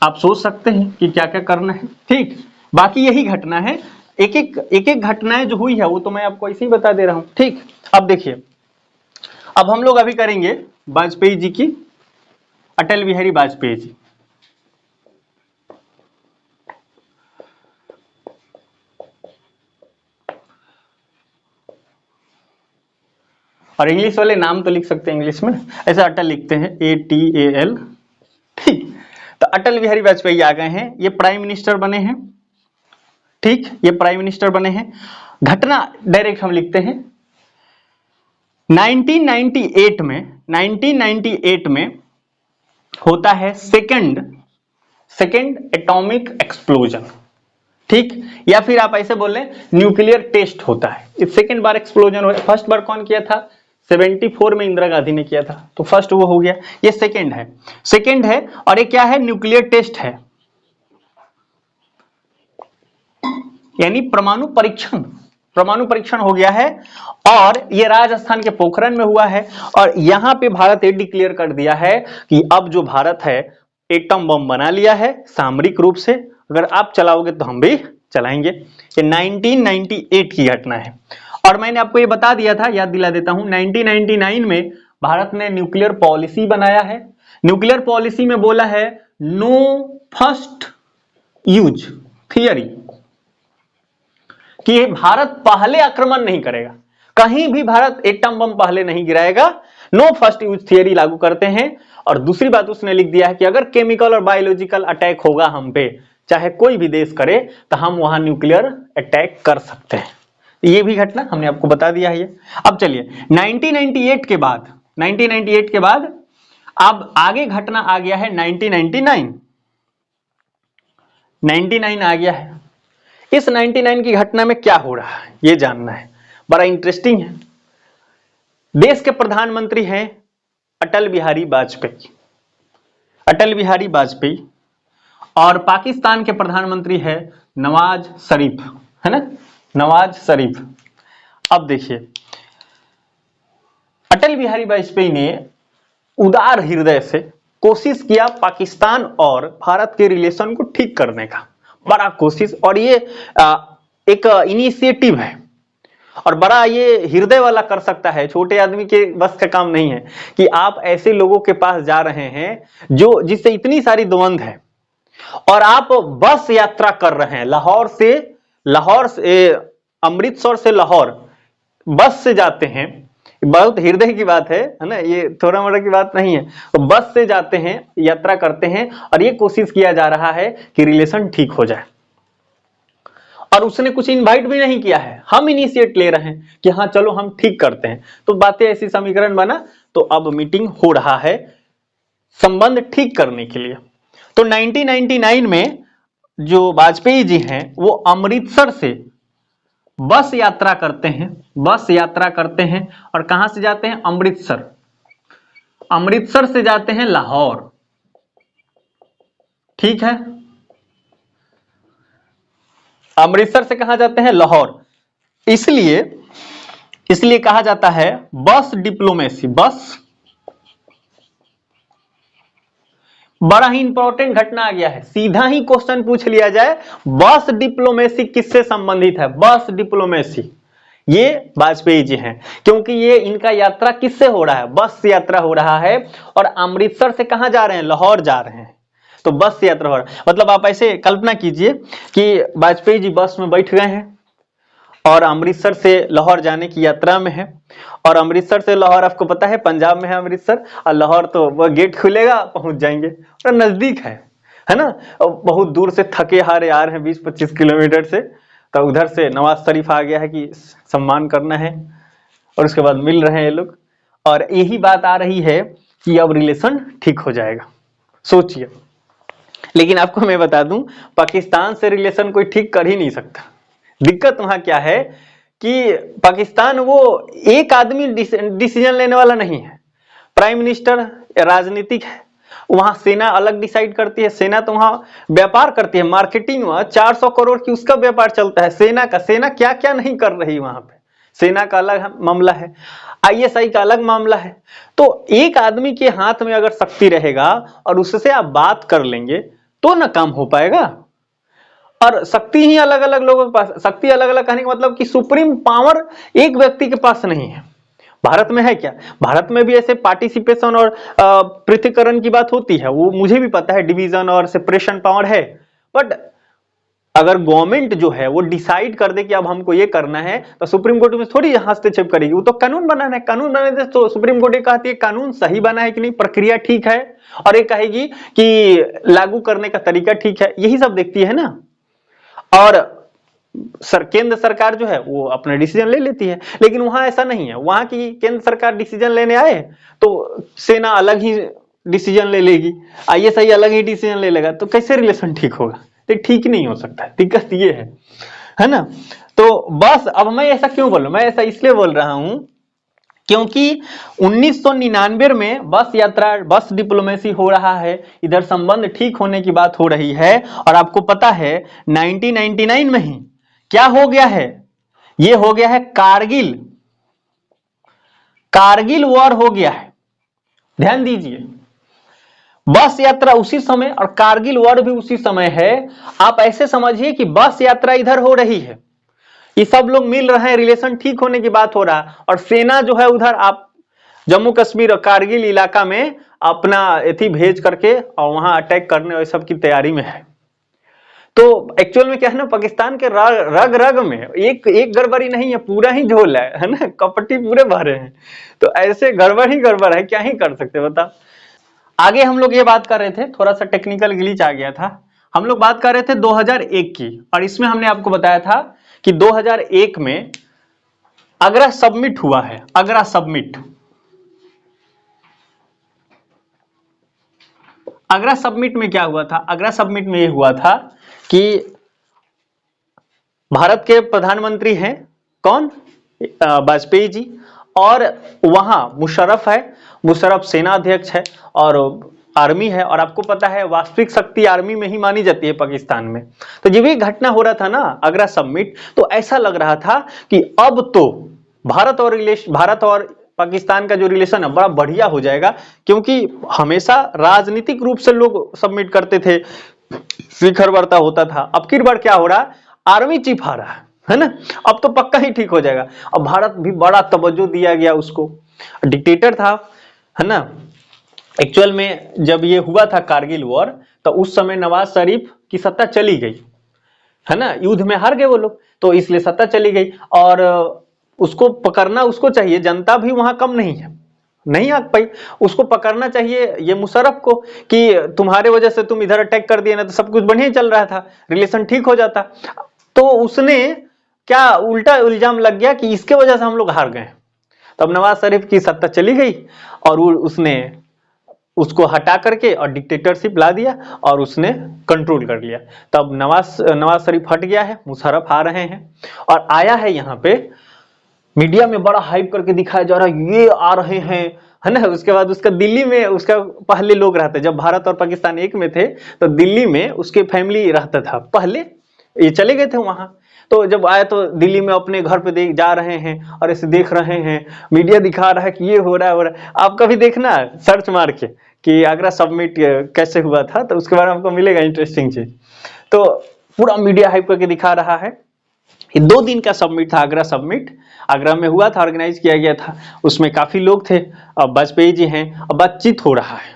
आप सोच सकते हैं कि क्या क्या करना है। ठीक, बाकी यही घटना है, एक एक घटनाएं जो हुई है वो तो मैं आपको ऐसे ही बता दे रहा हूं। ठीक, अब देखिए, अब हम लोग अभी करेंगे वाजपेयी जी की, अटल बिहारी वाजपेयी जी। और इंग्लिश वाले नाम तो लिख सकते हैं इंग्लिश में, ऐसे अटल लिखते हैं ATAL। ठीक, तो अटल बिहारी वाजपेयी आ गए हैं, ये प्राइम मिनिस्टर बने हैं। ठीक, ये प्राइम मिनिस्टर बने हैं। घटना डायरेक्ट हम लिखते हैं 1998 में होता है सेकंड एटॉमिक एक्सप्लोजन। ठीक, या फिर आप ऐसे बोल लें न्यूक्लियर टेस्ट होता है। इस सेकंड बार एक्सप्लोजन हुआ, फर्स्ट बार कौन किया था 74 में इंदिरा गांधी ने किया था, तो फर्स्ट वो हो गया, ये सेकंड है और ये क्या है, न्यूक्लियर टेस्ट है, यानी परमाणु परीक्षण हो गया है। और ये राजस्थान के पोखरण में हुआ है। और यहां पे भारत ये डिक्लेयर कर दिया है कि अब जो भारत है एटम बम बना लिया है सामरिक रूप से, अगर आप चलाओगे तो हम भी चलाएंगे। ये 1998 की घटना है। और मैंने आपको ये बता दिया था, याद दिला देता हूं, 1999 में भारत ने न्यूक्लियर पॉलिसी बनाया है। न्यूक्लियर पॉलिसी में बोला है नो फर्स्ट यूज थियरी, कि भारत पहले आक्रमण नहीं करेगा, कहीं भी भारत एटम बम पहले नहीं गिराएगा, नो फर्स्ट यूज थियरी लागू करते हैं। और दूसरी बात उसने लिख दिया है कि अगर केमिकल और बायोलॉजिकल अटैक होगा हम पे, चाहे कोई भी देश करे, तो हम वहां न्यूक्लियर अटैक कर सकते हैं। ये भी घटना हमने आपको बता दिया है। अब चलिए 1998 के बाद अब आगे घटना आ गया है 1999 आ गया है। इस 99 की घटना में क्या हो रहा है ये जानना है, बड़ा इंटरेस्टिंग है। देश के प्रधानमंत्री हैं अटल बिहारी वाजपेयी और पाकिस्तान के प्रधानमंत्री है नवाज शरीफ, है ना, नवाज शरीफ। अब देखिए, अटल बिहारी वाजपेयी ने उदार हृदय से कोशिश किया पाकिस्तान और भारत के रिलेशन को ठीक करने का, बड़ा कोशिश। और ये एक इनिशिएटिव है और बड़ा ये हृदय वाला कर सकता है, छोटे आदमी के बस का काम नहीं है कि आप ऐसे लोगों के पास जा रहे हैं जो जिससे इतनी सारी द्वंद है और आप बस यात्रा कर रहे हैं लाहौर से अमृतसर से लाहौर बस से जाते हैं। बहुत हृदय की बात है ना, ये थोड़ा मोटा की बात नहीं है। तो बस से जाते हैं, यात्रा करते हैं और ये कोशिश किया जा रहा है कि रिलेशन ठीक हो जाए। और उसने कुछ इनवाइट भी नहीं किया है, हम इनिशिएट ले रहे हैं कि हाँ चलो हम ठीक करते हैं। तो बातें ऐसी समीकरण बना, तो अब मीटिंग हो रहा है संबंध ठीक करने के लिए। तो 1999 में जो वाजपेयी जी हैं वो अमृतसर से बस यात्रा करते हैं और कहां से जाते हैं, अमृतसर से जाते हैं लाहौर। ठीक है, अमृतसर से कहां जाते हैं, लाहौर। इसलिए कहा जाता है बस डिप्लोमेसी। बस, बड़ा ही इंपॉर्टेंट घटना आ गया है, सीधा ही क्वेश्चन पूछ लिया जाए बस डिप्लोमेसी किससे संबंधित है, बस डिप्लोमेसी ये वाजपेयी जी हैं, क्योंकि ये इनका यात्रा किससे हो रहा है, बस से यात्रा हो रहा है। और अमृतसर से कहां जा रहे हैं, लाहौर जा रहे हैं, तो बस से यात्रा हो रहा है। मतलब आप ऐसे कल्पना कीजिए कि वाजपेयी जी बस में बैठ गए हैं और अमृतसर से लाहौर जाने की यात्रा में है। और अमृतसर से लाहौर आपको पता है पंजाब में है अमृतसर, और लाहौर तो वह गेट खुलेगा पहुंच जाएंगे, और नजदीक है ना। बहुत दूर से थके हारे आ रहे हैं 20-25 किलोमीटर से, तो उधर से नवाज शरीफ आ गया है कि सम्मान करना है, और उसके बाद मिल रहे हैं ये लोग। और यही बात आ रही है कि अब रिलेशन ठीक हो जाएगा। सोचिए, लेकिन आपको मैं बता दूं, पाकिस्तान से रिलेशन कोई ठीक कर ही नहीं सकता। दिक्कत वहां क्या है कि पाकिस्तान वो एक आदमी डिसीजन लेने वाला नहीं है। प्राइम मिनिस्टर राजनीतिक है, वहां सेना अलग डिसाइड करती है। सेना तो वहां व्यापार करती है, मार्केटिंग, वहां 400 करोड़ की उसका व्यापार चलता है। सेना का, सेना क्या क्या नहीं कर रही वहां पे, सेना का अलग मामला है, आईएसआई का अलग मामला है। तो एक आदमी के हाथ में अगर शक्ति रहेगा और उससे आप बात कर लेंगे तो ना काम हो पाएगा। और शक्ति ही अलग अलग लोगों के पास, शक्ति अलग अलग कहने का मतलब कि सुप्रीम पावर एक व्यक्ति के पास नहीं है। भारत में है क्या? भारत में भी ऐसे पार्टिसिपेशन और पृथकीकरण की बात होती है, वो मुझे भी पता है, डिवीजन और सेपरेशन पावर है। बट अगर गवर्नमेंट जो है वो डिसाइड कर दे कि अब हमको ये करना है, तो सुप्रीम कोर्ट में थोड़ी हस्तक्षेप करेगी। वो तो कानून बनाना है, कानून बनाने से तो सुप्रीम कोर्ट ये कहती है कानून सही बना है कि नहीं, प्रक्रिया ठीक है, और ये कहेगी कि लागू करने का तरीका ठीक है, यही सब देखती है ना। और केंद्र सरकार जो है वो अपना डिसीजन ले लेती है। लेकिन वहां ऐसा नहीं है, वहां की केंद्र सरकार डिसीजन लेने आए तो सेना अलग ही डिसीजन ले लेगी, आईएसआई अलग ही डिसीजन ले लेगा, तो कैसे रिलेशन ठीक होगा? तो ठीक नहीं हो सकता। दिक्कत ये है ना। तो बस अब मैं ऐसा क्यों बोल रहा हूं, मैं ऐसा इसलिए बोल रहा हूं क्योंकि 1999 में बस यात्रा, बस डिप्लोमेसी हो रहा है, इधर संबंध ठीक होने की बात हो रही है। और आपको पता है 1999 में ही क्या हो गया है? ये हो गया है कारगिल, कारगिल वॉर हो गया है। ध्यान दीजिए, बस यात्रा उसी समय और कारगिल वॉर भी उसी समय है। आप ऐसे समझिए कि बस यात्रा इधर हो रही है, ये सब लोग मिल रहे हैं, रिलेशन ठीक होने की बात हो रहा है, और सेना जो है उधर आप जम्मू कश्मीर और कारगिल इलाका में अपना एथी भेज करके और वहां अटैक करने और सब की तैयारी में है। तो एक्चुअल में क्या है ना, पाकिस्तान के रग रग में एक एक गड़बड़ी नहीं है, पूरा ही झोल है ना, कपटी पूरे भरे हैं। तो ऐसे गड़बड़ ही गड़बड़ है, क्या ही कर सकते बता। आगे हम लोग ये बात कर रहे थे, थोड़ा सा टेक्निकल ग्लिच आ गया था। हम लोग बात कर रहे थे 2001 की, और इसमें हमने आपको बताया था कि 2001 में आगरा सबमिट हुआ है। आगरा सबमिट, आगरा सबमिट में क्या हुआ था? आगरा सबमिट में ये हुआ था कि भारत के प्रधानमंत्री हैं कौन? वाजपेयी जी, और वहां मुशर्रफ है, मुशर्रफ सेना अध्यक्ष है और आर्मी है। और आपको पता है वास्तविक शक्ति आर्मी में ही मानी जाती है पाकिस्तान में। तो जब ये घटना हो रहा था ना, आगरा सबमिट, तो ऐसा लग रहा था कि अब तो भारत और पाकिस्तान का जो रिलेशन है बड़ा बढ़िया हो जाएगा, क्योंकि हमेशा राजनीतिक रूप से लोग सबमिट करते थे, शिखर वार्ता होता था। अब की बार क्या हो रहा, आर्मी चीफ आ रहा है ना, अब तो पक्का ही ठीक हो जाएगा। अब भारत भी बड़ा तवज्जो दिया गया उसको, डिक्टेटर था, है ना। एक्चुअल में जब ये हुआ था कारगिल वॉर, तो उस समय नवाज शरीफ की सत्ता चली गई, है ना, युद्ध में हार गए वो लोग, तो इसलिए सत्ता चली गई। और उसको पकड़ना उसको चाहिए, जनता भी वहां कम नहीं है, नहीं आ पाई, उसको पकड़ना चाहिए ये मुशर्रफ को कि तुम्हारे वजह से तुम इधर अटैक कर दिए ना, तो सब कुछ बढ़िया चल रहा था, रिलेशन ठीक हो जाता। तो उसने क्या उल्टा इल्जाम लग गया कि इसके वजह से हम लोग हार गए। तब नवाज शरीफ की सत्ता चली गई और उसने उसको हटा करके और डिक्टेटरशिप ला दिया और उसने कंट्रोल कर लिया। तब नवाज शरीफ हट गया है, मुशर्रफ आ रहे हैं और आया है यहाँ पे, मीडिया में बड़ा हाइप करके दिखाया जा रहा है ये आ रहे हैं, है ना। उसके बाद उसका दिल्ली में, उसका पहले लोग रहते, जब भारत और पाकिस्तान एक में थे तो दिल्ली में उसके फैमिली रहता था, पहले ये चले गए थे वहां। तो जब आए तो दिल्ली में अपने घर पे जा रहे हैं और ऐसे देख रहे हैं, मीडिया दिखा रहा है कि ये हो रहा है। आप कभी देखना सर्च मार के कि आगरा सबमिट कैसे हुआ था, तो उसके बारे में आपको मिलेगा इंटरेस्टिंग चीज। तो पूरा मीडिया हाइप करके दिखा रहा है। ये 2 दिन का सबमिट था, आगरा सबमिट, आगरा में हुआ था, ऑर्गेनाइज किया गया था, उसमें काफी लोग थे। अब वाजपेयी जी हैं, अब बातचीत हो रहा है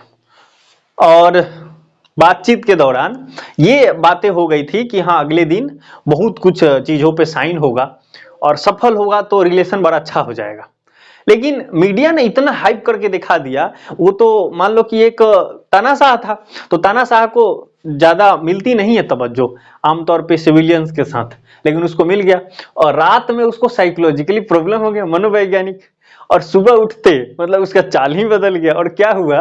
और बातचीत के दौरान ये बातें हो गई थी कि हाँ अगले दिन बहुत कुछ चीजों पे साइन होगा और सफल होगा तो रिलेशन बड़ा अच्छा हो जाएगा। लेकिन मीडिया ने इतना हाइप करके दिखा दिया, वो तो मान लो कि एक तानाशाह था, तो तानाशाह को ज्यादा मिलती नहीं है तवज्जो आमतौर पे सिविलियंस के साथ, लेकिन उसको मिल गया और रात में उसको साइकोलॉजिकली प्रॉब्लम हो गया, मनोवैज्ञानिक, और सुबह उठते मतलब उसका चाल ही बदल गया। और क्या हुआ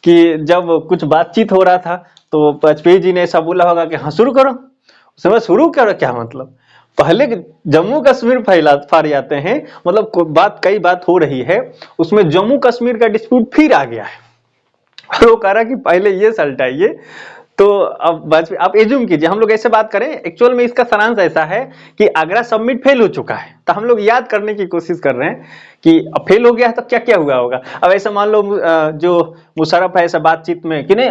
कि जब कुछ बातचीत हो रहा था तो वाजपेयी जी ने ऐसा बोला होगा कि हाँ शुरू करो। उस समय शुरू करो क्या मतलब, पहले जम्मू कश्मीर फाड़ जाते हैं, मतलब कई बात हो रही है, उसमें जम्मू कश्मीर का डिस्प्यूट फिर आ गया है और वो कह रहा कि पहले ये सल्टाइए। तो अब वाजपेयी, आप एज्यूम कीजिए हम लोग ऐसे बात करें, एक्चुअल में इसका सारांश ऐसा है कि आगरा सबमिट फेल हो चुका है, तो हम लोग याद करने की कोशिश कर रहे हैं कि अब फेल हो गया है तो क्या क्या हुआ होगा। अब ऐसा मान लो जो मुशर्रफ है ऐसा बातचीत में कि नहीं,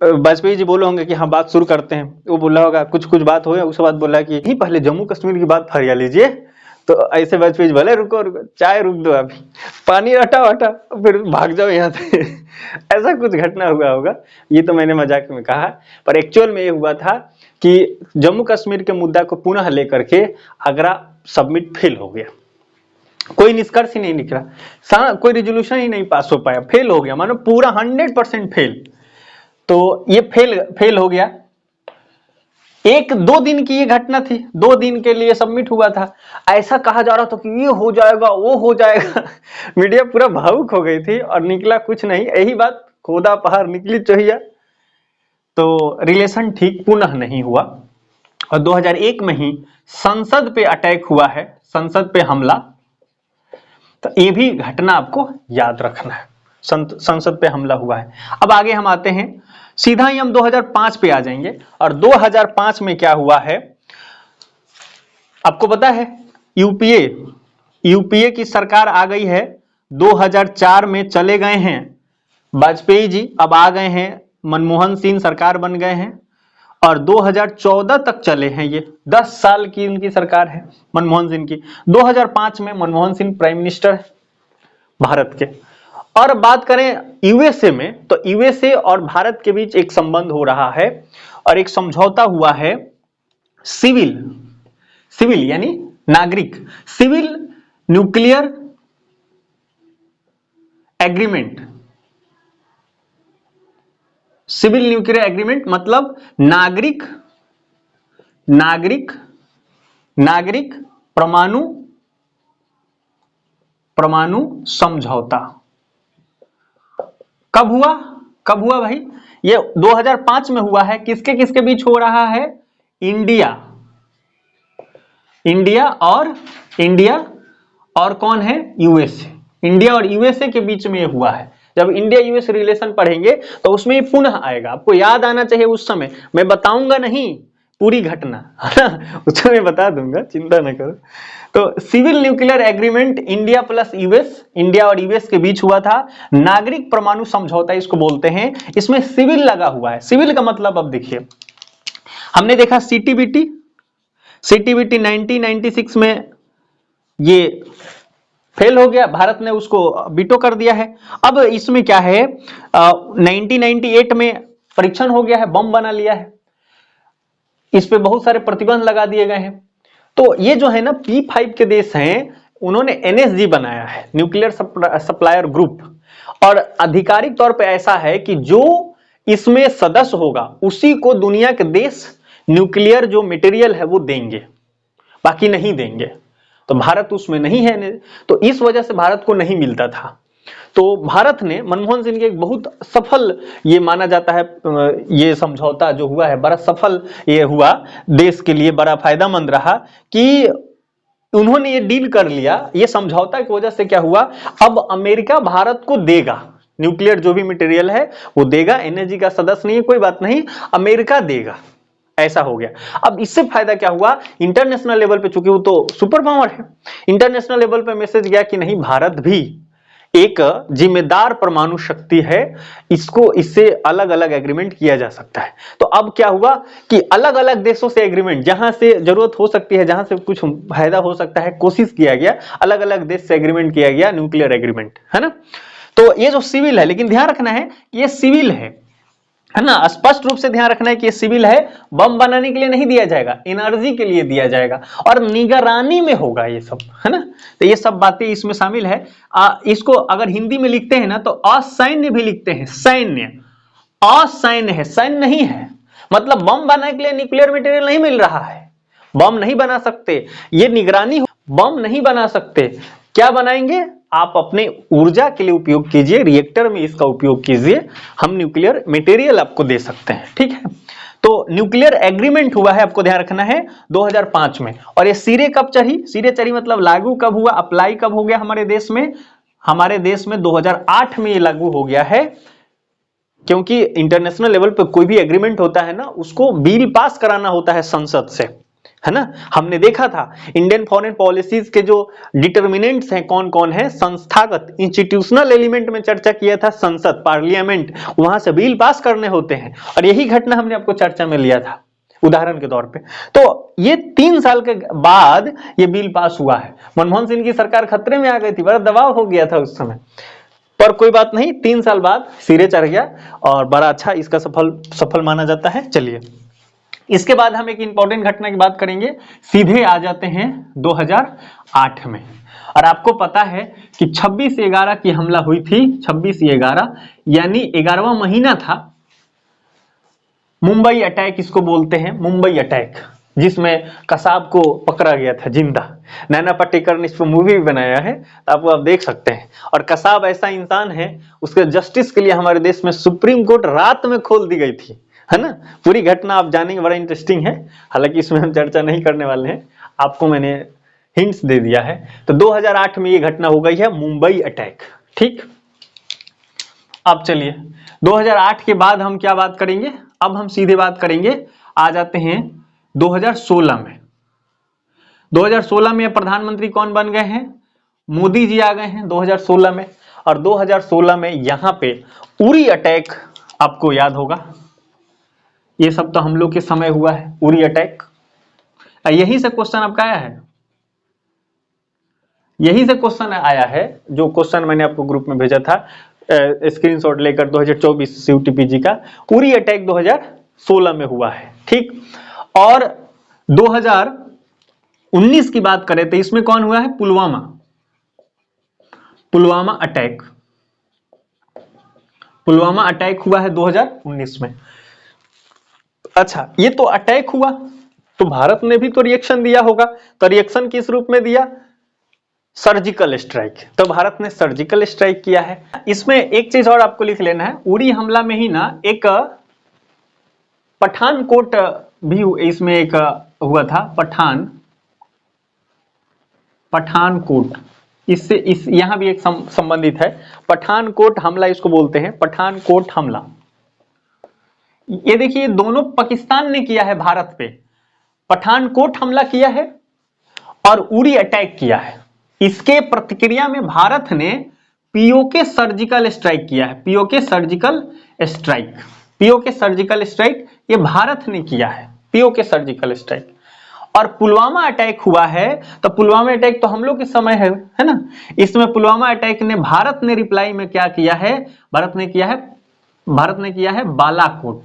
वाजपेयी जी बोले होंगे कि हाँ बात शुरू करते हैं, वो बोला होगा कुछ कुछ बात हो, उसके बाद बोला कि नहीं पहले जम्मू कश्मीर की बात फरिया लीजिए। तो ऐसे वाजपेयी जी बोले रुको रुको, चाय रुक दो अभी, पानी हटाओ हटाओ, फिर भाग जाओ यहाँ से। ऐसा कुछ घटना हुआ होगा, ये तो मैंने मजाक में कहा, पर एक्चुअल में ये हुआ था कि जम्मू कश्मीर के मुद्दा को पुनः लेकर के आगरा सबमिट फेल हो गया, कोई निष्कर्ष ही नहीं निकला, कोई रिजोल्यूशन ही नहीं पास हो पाया, फेल हो गया, मानो पूरा 100% फेल। तो ये फेल हो गया। एक दो दिन की ये घटना थी, 2 दिन के लिए सबमिट हुआ था, ऐसा कहा जा रहा था कि ये हो जाएगा वो हो जाएगा। मीडिया पूरा भावुक हो गई थी और निकला कुछ नहीं, यही बात खोदा पहाड़ निकली चोहिया। तो रिलेशन ठीक पुनः नहीं हुआ और 2001 में ही संसद पे अटैक हुआ है, संसद पे हमला। तो ये भी घटना आपको याद रखना है, संसद पे हमला हुआ है। अब आगे हम आते हैं, सीधा ही हम 2005 पे आ जाएंगे। और 2005 में क्या हुआ है आपको पता है, यूपीए की सरकार आ गई है, 2004 में चले गए हैं वाजपेयी जी, अब आ गए हैं मनमोहन सिंह, सरकार बन गए हैं और 2014 तक चले हैं, ये 10 साल की उनकी सरकार है मनमोहन सिंह की। 2005 में मनमोहन सिंह प्राइम मिनिस्टर है भारत के। और बात करें यूएसए में, तो यूएसए और भारत के बीच एक संबंध हो रहा है और एक समझौता हुआ है, सिविल यानी नागरिक, civil nuclear agreement. Civil nuclear agreement मतलब नागरिक परमाणु समझौता। कब हुआ भाई, ये 2005 में हुआ है। किसके किसके बीच हो रहा है, इंडिया और कौन है, यूएसए। इंडिया और यूएसए के बीच में हुआ है। जब इंडिया यूएस रिलेशन पढ़ेंगे तो उसमें पुनः आएगा, आपको याद आना चाहिए। उस समय मैं बताऊंगा नहीं पूरी घटना, है ना, उसमें मैं बता दूंगा, चिंता न करो। तो civil nuclear agreement India plus US, India और यूएस के बीच हुआ था। नागरिक परमाणु समझौता इसको बोलते हैं, इसमें सिविल लगा हुआ है। सिविल का मतलब अब देखिए, हमने देखा सीटीबीटी 1996 में ये फेल हो गया, भारत ने उसको वीटो कर दिया है। अब इसमें क्या है, 1998 में परीक्षण हो गया है, बम बना लिया है, इस पे बहुत सारे प्रतिबंध लगा दिए गए हैं। तो ये जो है ना P5 के देश हैं, उन्होंने NSG बनाया है, न्यूक्लियर सप्लायर ग्रुप, और आधिकारिक तौर पे ऐसा है कि जो इसमें सदस्य होगा उसी को दुनिया के देश न्यूक्लियर जो मटेरियल है वो देंगे, बाकी नहीं देंगे। तो भारत उसमें नहीं है, तो इस वजह से भारत को नहीं मिलता था। तो भारत ने मनमोहन सिंह के एक बहुत सफल, ये माना जाता है, ये समझौता जो हुआ है बड़ा सफल ये हुआ, देश के लिए बड़ा फायदेमंद रहा कि उन्होंने ये डील कर लिया। ये समझौता की वजह से क्या हुआ, अब अमेरिका भारत को देगा न्यूक्लियर जो भी मटेरियल है वो देगा। एनएसजी का सदस्य नहीं है, कोई बात नहीं, अमेरिका देगा, ऐसा हो गया। अब इससे फायदा क्या हुआ, इंटरनेशनल लेवल पे, चूंकि वो तो सुपर पावर है, इंटरनेशनल लेवल पे मैसेज गया कि नहीं, भारत भी एक जिम्मेदार परमाणु शक्ति है, इससे अलग अलग एग्रीमेंट किया जा सकता है। तो अब क्या हुआ कि अलग अलग देशों से एग्रीमेंट, जहां से जरूरत हो सकती है, जहां से कुछ फायदा हो सकता है, कोशिश किया गया, अलग अलग देश से एग्रीमेंट किया गया, न्यूक्लियर एग्रीमेंट, है ना। तो ये जो सिविल है, लेकिन ध्यान रखना है ये सिविल है ना, स्पष्ट रूप से ध्यान रखना है कि ये सिविल है, बम बनाने के लिए नहीं दिया जाएगा, एनर्जी के लिए दिया जाएगा और निगरानी में होगा ये सब, है ना। तो ये सब बातें इसमें शामिल है। इसको अगर हिंदी में लिखते हैं ना तो असैन्य भी लिखते हैं, सैन्य, असैन्य है, सैन्य नहीं है। मतलब बम बनाने के लिए न्यूक्लियर मटेरियल नहीं मिल रहा है, बम नहीं बना सकते, ये निगरानी, बम नहीं बना सकते, क्या बनाएंगे? आप अपने ऊर्जा के लिए उपयोग कीजिए, रिएक्टर में इसका उपयोग कीजिए, हम न्यूक्लियर मटेरियल आपको दे सकते हैं, ठीक है। तो न्यूक्लियर एग्रीमेंट हुआ है, आपको ध्यान रखना है 2005 में। और ये सिरे कब चढ़ी? सिरे चढ़ी मतलब लागू कब हुआ, अप्लाई कब हो गया हमारे देश में? हमारे देश में 2008 में ये लागू हो गया है, क्योंकि इंटरनेशनल लेवल पे कोई भी एग्रीमेंट होता है ना, उसको बिल पास कराना होता है संसद से, है ना। हमने देखा था इंडियन फॉरेन पॉलिसीज के जो डिटर्मिनेंट्स हैं कौन कौन है, संस्थागत इंस्टीट्यूशनल एलिमेंट में चर्चा किया था, संसद पार्लियामेंट, वहां से बिल पास करने होते हैं। और यही घटना हमने आपको चर्चा में लिया था उदाहरण के तौर पे। तो ये 3 साल के बाद ये बिल पास हुआ है। मनमोहन सिंह की सरकार खतरे में आ गई थी, बड़ा दबाव हो गया था उस समय, पर कोई बात नहीं, 3 साल बाद सिरे चढ़ गया और बड़ा अच्छा इसका सफल माना जाता है। चलिए, इसके बाद हम एक इंपॉर्टेंट घटना की बात करेंगे, सीधे आ जाते हैं 2008 में। और आपको पता है कि 26/11 की हमला हुई थी, 26/11 यानी 11वां महीना था। मुंबई अटैक इसको बोलते हैं, मुंबई अटैक, जिसमें कसाब को पकड़ा गया था जिंदा। नैना पाटेकर ने इस पर मूवी भी बनाया है, तो आप देख सकते हैं। और कसाब ऐसा इंसान है, उसके जस्टिस के लिए हमारे देश में सुप्रीम कोर्ट रात में खोल दी गई थी, है ना। पूरी घटना आप जानेंगे, बड़ा इंटरेस्टिंग है, हालांकि इसमें हम चर्चा नहीं करने वाले हैं, आपको मैंने हिंट्स दे दिया है। तो 2008 में ये घटना हो गई है, मुंबई अटैक, ठीक। अब चलिए 2008 के बाद हम क्या बात करेंगे? अब हम सीधे बात करेंगे, आ जाते हैं 2016 में। 2016 में प्रधानमंत्री कौन बन गए हैं? मोदी जी आ गए हैं 2016 में। और 2016 में यहां पे उरी अटैक आपको याद होगा, ये सब तो हम लोग के समय हुआ है, उरी अटैक। यहीं से क्वेश्चन आपका आया है, यहीं से क्वेश्चन आया है, जो क्वेश्चन मैंने आपको ग्रुप में भेजा था स्क्रीनशॉट लेकर, 2024 CUTPG का। उरी अटैक 2016 में हुआ है, ठीक। और 2019 की बात करें तो इसमें कौन हुआ है? पुलवामा, पुलवामा अटैक, पुलवामा अटैक हुआ है 2019 में। अच्छा, ये तो अटैक हुआ, तो भारत ने भी तो रिएक्शन दिया होगा। तो रिएक्शन किस रूप में दिया? Surgical strike. तो भारत ने सर्जिकल स्ट्राइक किया है। इसमें एक चीज और आपको लिख लेना है, उरी हमला में ही ना एक पठानकोट भी इसमें एक हुआ था, पठानकोट, इससे इस यहां भी एक संबंधित है, पठानकोट हमला इसको बोलते हैं, पठानकोट हमला। ये देखिए, दोनों पाकिस्तान ने किया है भारत पे, पठानकोट हमला किया है और उरी अटैक किया है। इसके प्रतिक्रिया में भारत ने पीओके सर्जिकल स्ट्राइक किया है, PoK surgical strike, PoK surgical strike ये भारत ने किया है, पीओके सर्जिकल स्ट्राइक। और पुलवामा अटैक हुआ है, तो पुलवामा अटैक तो हम लोग के समय है ना। इसमें पुलवामा अटैक ने भारत ने रिप्लाई में क्या किया है? भारत ने किया है Balakot,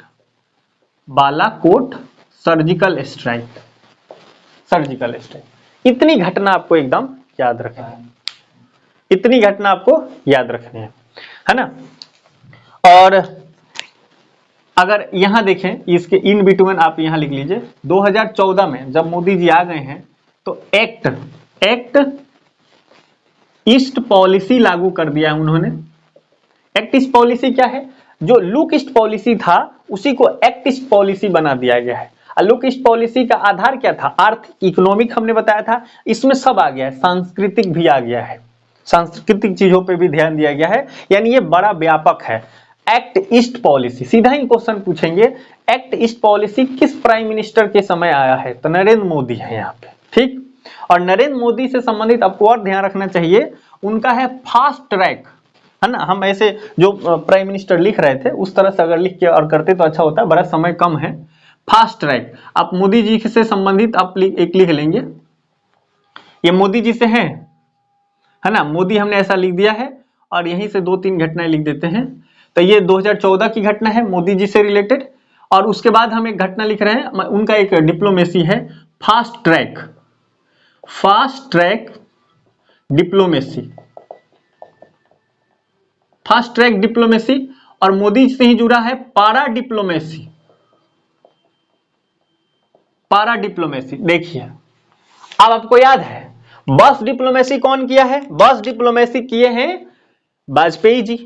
Balakot surgical strike, surgical strike. इतनी घटना आपको एकदम याद रखनी है, इतनी घटना आपको याद रखनी है ना। और अगर यहां देखें, इसके इन बिटवीन आप यहां लिख लीजिए, 2014 में जब मोदी जी आ गए हैं तो एक्ट ईस्ट पॉलिसी लागू कर दिया है उन्होंने। एक्ट ईस्ट पॉलिसी क्या है? जो लुक ईस्ट पॉलिसी था उसी को एक्ट ईस्ट पॉलिसी बना दिया गया है। लुक ईस्ट पॉलिसी का आधार क्या था? आर्थिक, इकोनॉमिक हमने बताया था, इसमें सब आ गया है, सांस्कृतिक भी आ गया है, सांस्कृतिक चीजों पे भी ध्यान दिया गया है, यानी ये बड़ा व्यापक है। एक्ट ईस्ट पॉलिसी, सीधा ही क्वेश्चन पूछेंगे, एक्ट ईस्ट पॉलिसी किस प्राइम मिनिस्टर के समय आया है? तो नरेंद्र मोदी है यहाँ पे, ठीक। और नरेंद्र मोदी से संबंधित आपको और ध्यान रखना चाहिए, उनका है फास्ट ट्रैक, है ना। हम ऐसे जो प्राइम मिनिस्टर लिख रहे थे उस तरह से अगर लिख के और करते तो अच्छा होता, बड़ा समय कम है। फास्ट ट्रैक, आप मोदी जी से संबंधित आप एक लिख लेंगे, ये मोदी जी से है ना, मोदी हमने ऐसा लिख दिया है। और यहीं से 2-3 घटनाएं लिख देते हैं। तो ये 2014 की घटना है मोदी जी से रिलेटेड। और उसके बाद हम एक घटना लिख रहे हैं, उनका एक डिप्लोमेसी है, fast track, fast track diplomacy, fast track diplomacy. और मोदी से ही जुड़ा है पारा डिप्लोमेसी, पारा डिप्लोमेसी। देखिए, अब आपको याद है बस डिप्लोमेसी कौन किया है? बस डिप्लोमेसी किए हैं Vajpayee ji.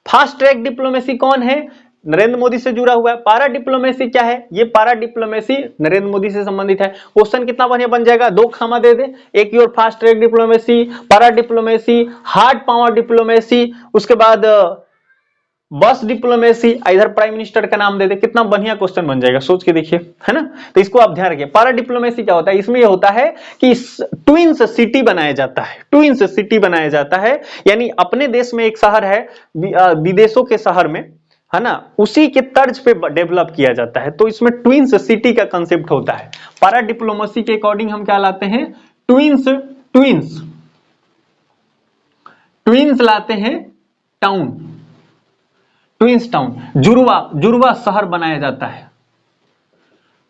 Fast track diplomacy कौन है? नरेंद्र मोदी से जुड़ा हुआ है। पारा डिप्लोमेसी क्या है? ये पारा डिप्लोमेसी नरेंद्र मोदी से संबंधित है। क्वेश्चन कितना बढ़िया बन जाएगा, 2 खामा दे दे, एक की ओर फास्ट ट्रैक डिप्लोमेसी, पारा डिप्लोमेसी, हार्ड पावर डिप्लोमेसी, उसके बाद बस डिप्लोमेसी, इधर प्राइम मिनिस्टर का नाम दे दे, कितना बढ़िया क्वेश्चन बन जाएगा, सोच के देखिए, है ना। तो इसको आप ध्यान रखिए। पारा डिप्लोमेसी क्या होता है? इसमें यह होता है कि ट्विंस सिटी बनाया जाता है, ट्विंस सिटी बनाया जाता है, यानी अपने देश में एक शहर है, विदेशों के शहर में, है ना, उसी के तर्ज पे डेवलप किया जाता है। तो इसमें ट्विंस सिटी का कंसेप्ट होता है। पारा डिप्लोमेसी के अकॉर्डिंग हम क्या लाते हैं? ट्विंस ट्विंस ट्विंस लाते हैं टाउन, ट्विंस टाउन, जुड़वा जुड़वा शहर बनाया जाता है,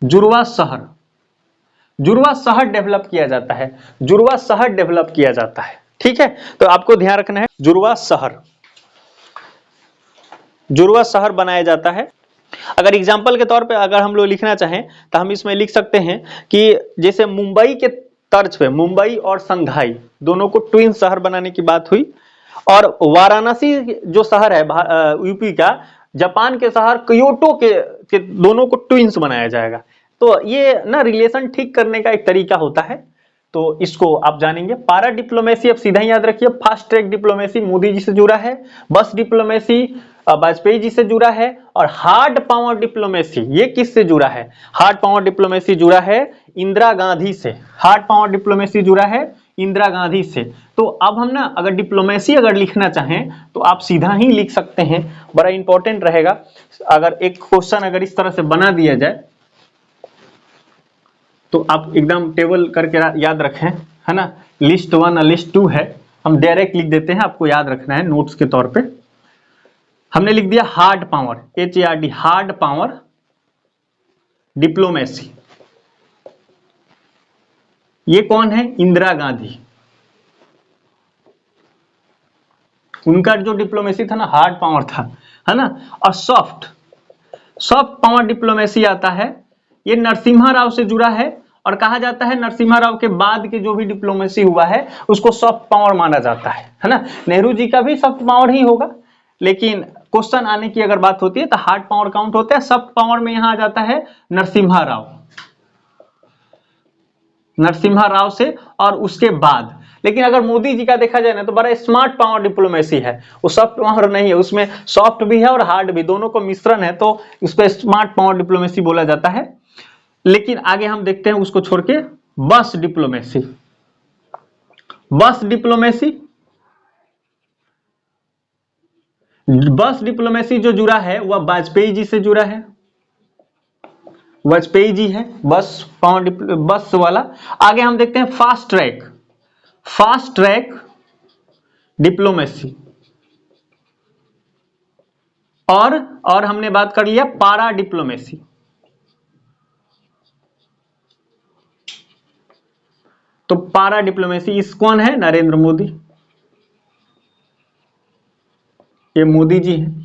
जुड़वा शहर, जुड़वा शहर डेवलप किया जाता है, जुड़वा शहर डेवलप किया जाता है। ठीक है, तो आपको ध्यान रखना है, जुड़वा शहर, जुड़वा शहर बनाया जाता है। अगर एग्जाम्पल के तौर पे अगर हम लोग लिखना चाहें तो हम इसमें लिख सकते हैं कि जैसे मुंबई के तर्ज पे मुंबई और संघाई दोनों को ट्विन शहर बनाने की बात हुई, और वाराणसी जो शहर है यूपी का, जापान के शहर क्योटो के दोनों को ट्विंस बनाया जाएगा। तो ये ना रिलेशन ठीक करने का एक तरीका होता है, तो इसको आप जानेंगे। पारा डिप्लोमेसी अब सीधा ही याद रखिए, fast track diplomacy Modi ji से जुड़ा है, बस डिप्लोमेसी वाजपेयी जी से जुड़ा है, और हार्ड पावर डिप्लोमेसी ये किससे जुड़ा है? हार्ड पावर डिप्लोमेसी जुड़ा है इंदिरा गांधी से, हार्ड पावर डिप्लोमेसी जुड़ा है इंदिरा गांधी से। तो अब हम ना अगर डिप्लोमेसी अगर लिखना चाहें तो आप सीधा ही लिख सकते हैं, बड़ा इंपॉर्टेंट रहेगा। अगर एक क्वेश्चन अगर इस तरह से बना दिया जाए तो आप एकदम टेबल करके याद रखें, है ना। लिस्ट 1 और लिस्ट 2 है, हम डायरेक्ट लिख देते हैं, आपको याद रखना है नोट्स के तौर पे। हमने लिख दिया hard power, HARD, hard power diplomacy. ये कौन है? इंदिरा गांधी। उनका जो डिप्लोमेसी था ना, हार्ड पावर था, है ना। और सॉफ्ट पावर डिप्लोमेसी आता है, ये नरसिम्हा राव से जुड़ा है, और कहा जाता है नरसिम्हा राव के बाद के जो भी डिप्लोमेसी हुआ है उसको सॉफ्ट पावर माना जाता है ना। नेहरू जी का भी सॉफ्ट पावर ही होगा, लेकिन क्वेश्चन आने की अगर बात होती है तो हार्ड पावर काउंट होता है। सॉफ्ट पावर में यहां आ जाता है नरसिम्हा राव, नरसिम्हा राव से, और उसके बाद। लेकिन अगर मोदी जी का देखा जाए ना तो बड़ा स्मार्ट पावर डिप्लोमेसी है, वो सॉफ्ट पावर नहीं है, उसमें सॉफ्ट भी है और हार्ड भी, दोनों को मिश्रण है, तो उसको स्मार्ट पावर डिप्लोमेसी बोला जाता है। लेकिन आगे हम देखते हैं उसको छोड़ के बस डिप्लोमेसी। बस डिप्लोमेसी, बस डिप्लोमेसी जो जुड़ा है वह वाजपेयी जी से जुड़ा है, वाजपेयी जी है बस पावर बस वाला। आगे हम देखते हैं fast track, fast track diplomacy, और हमने बात कर लिया पारा डिप्लोमेसी। तो पारा डिप्लोमेसी इस कौन है? नरेंद्र मोदी, ये मोदी जी हैं।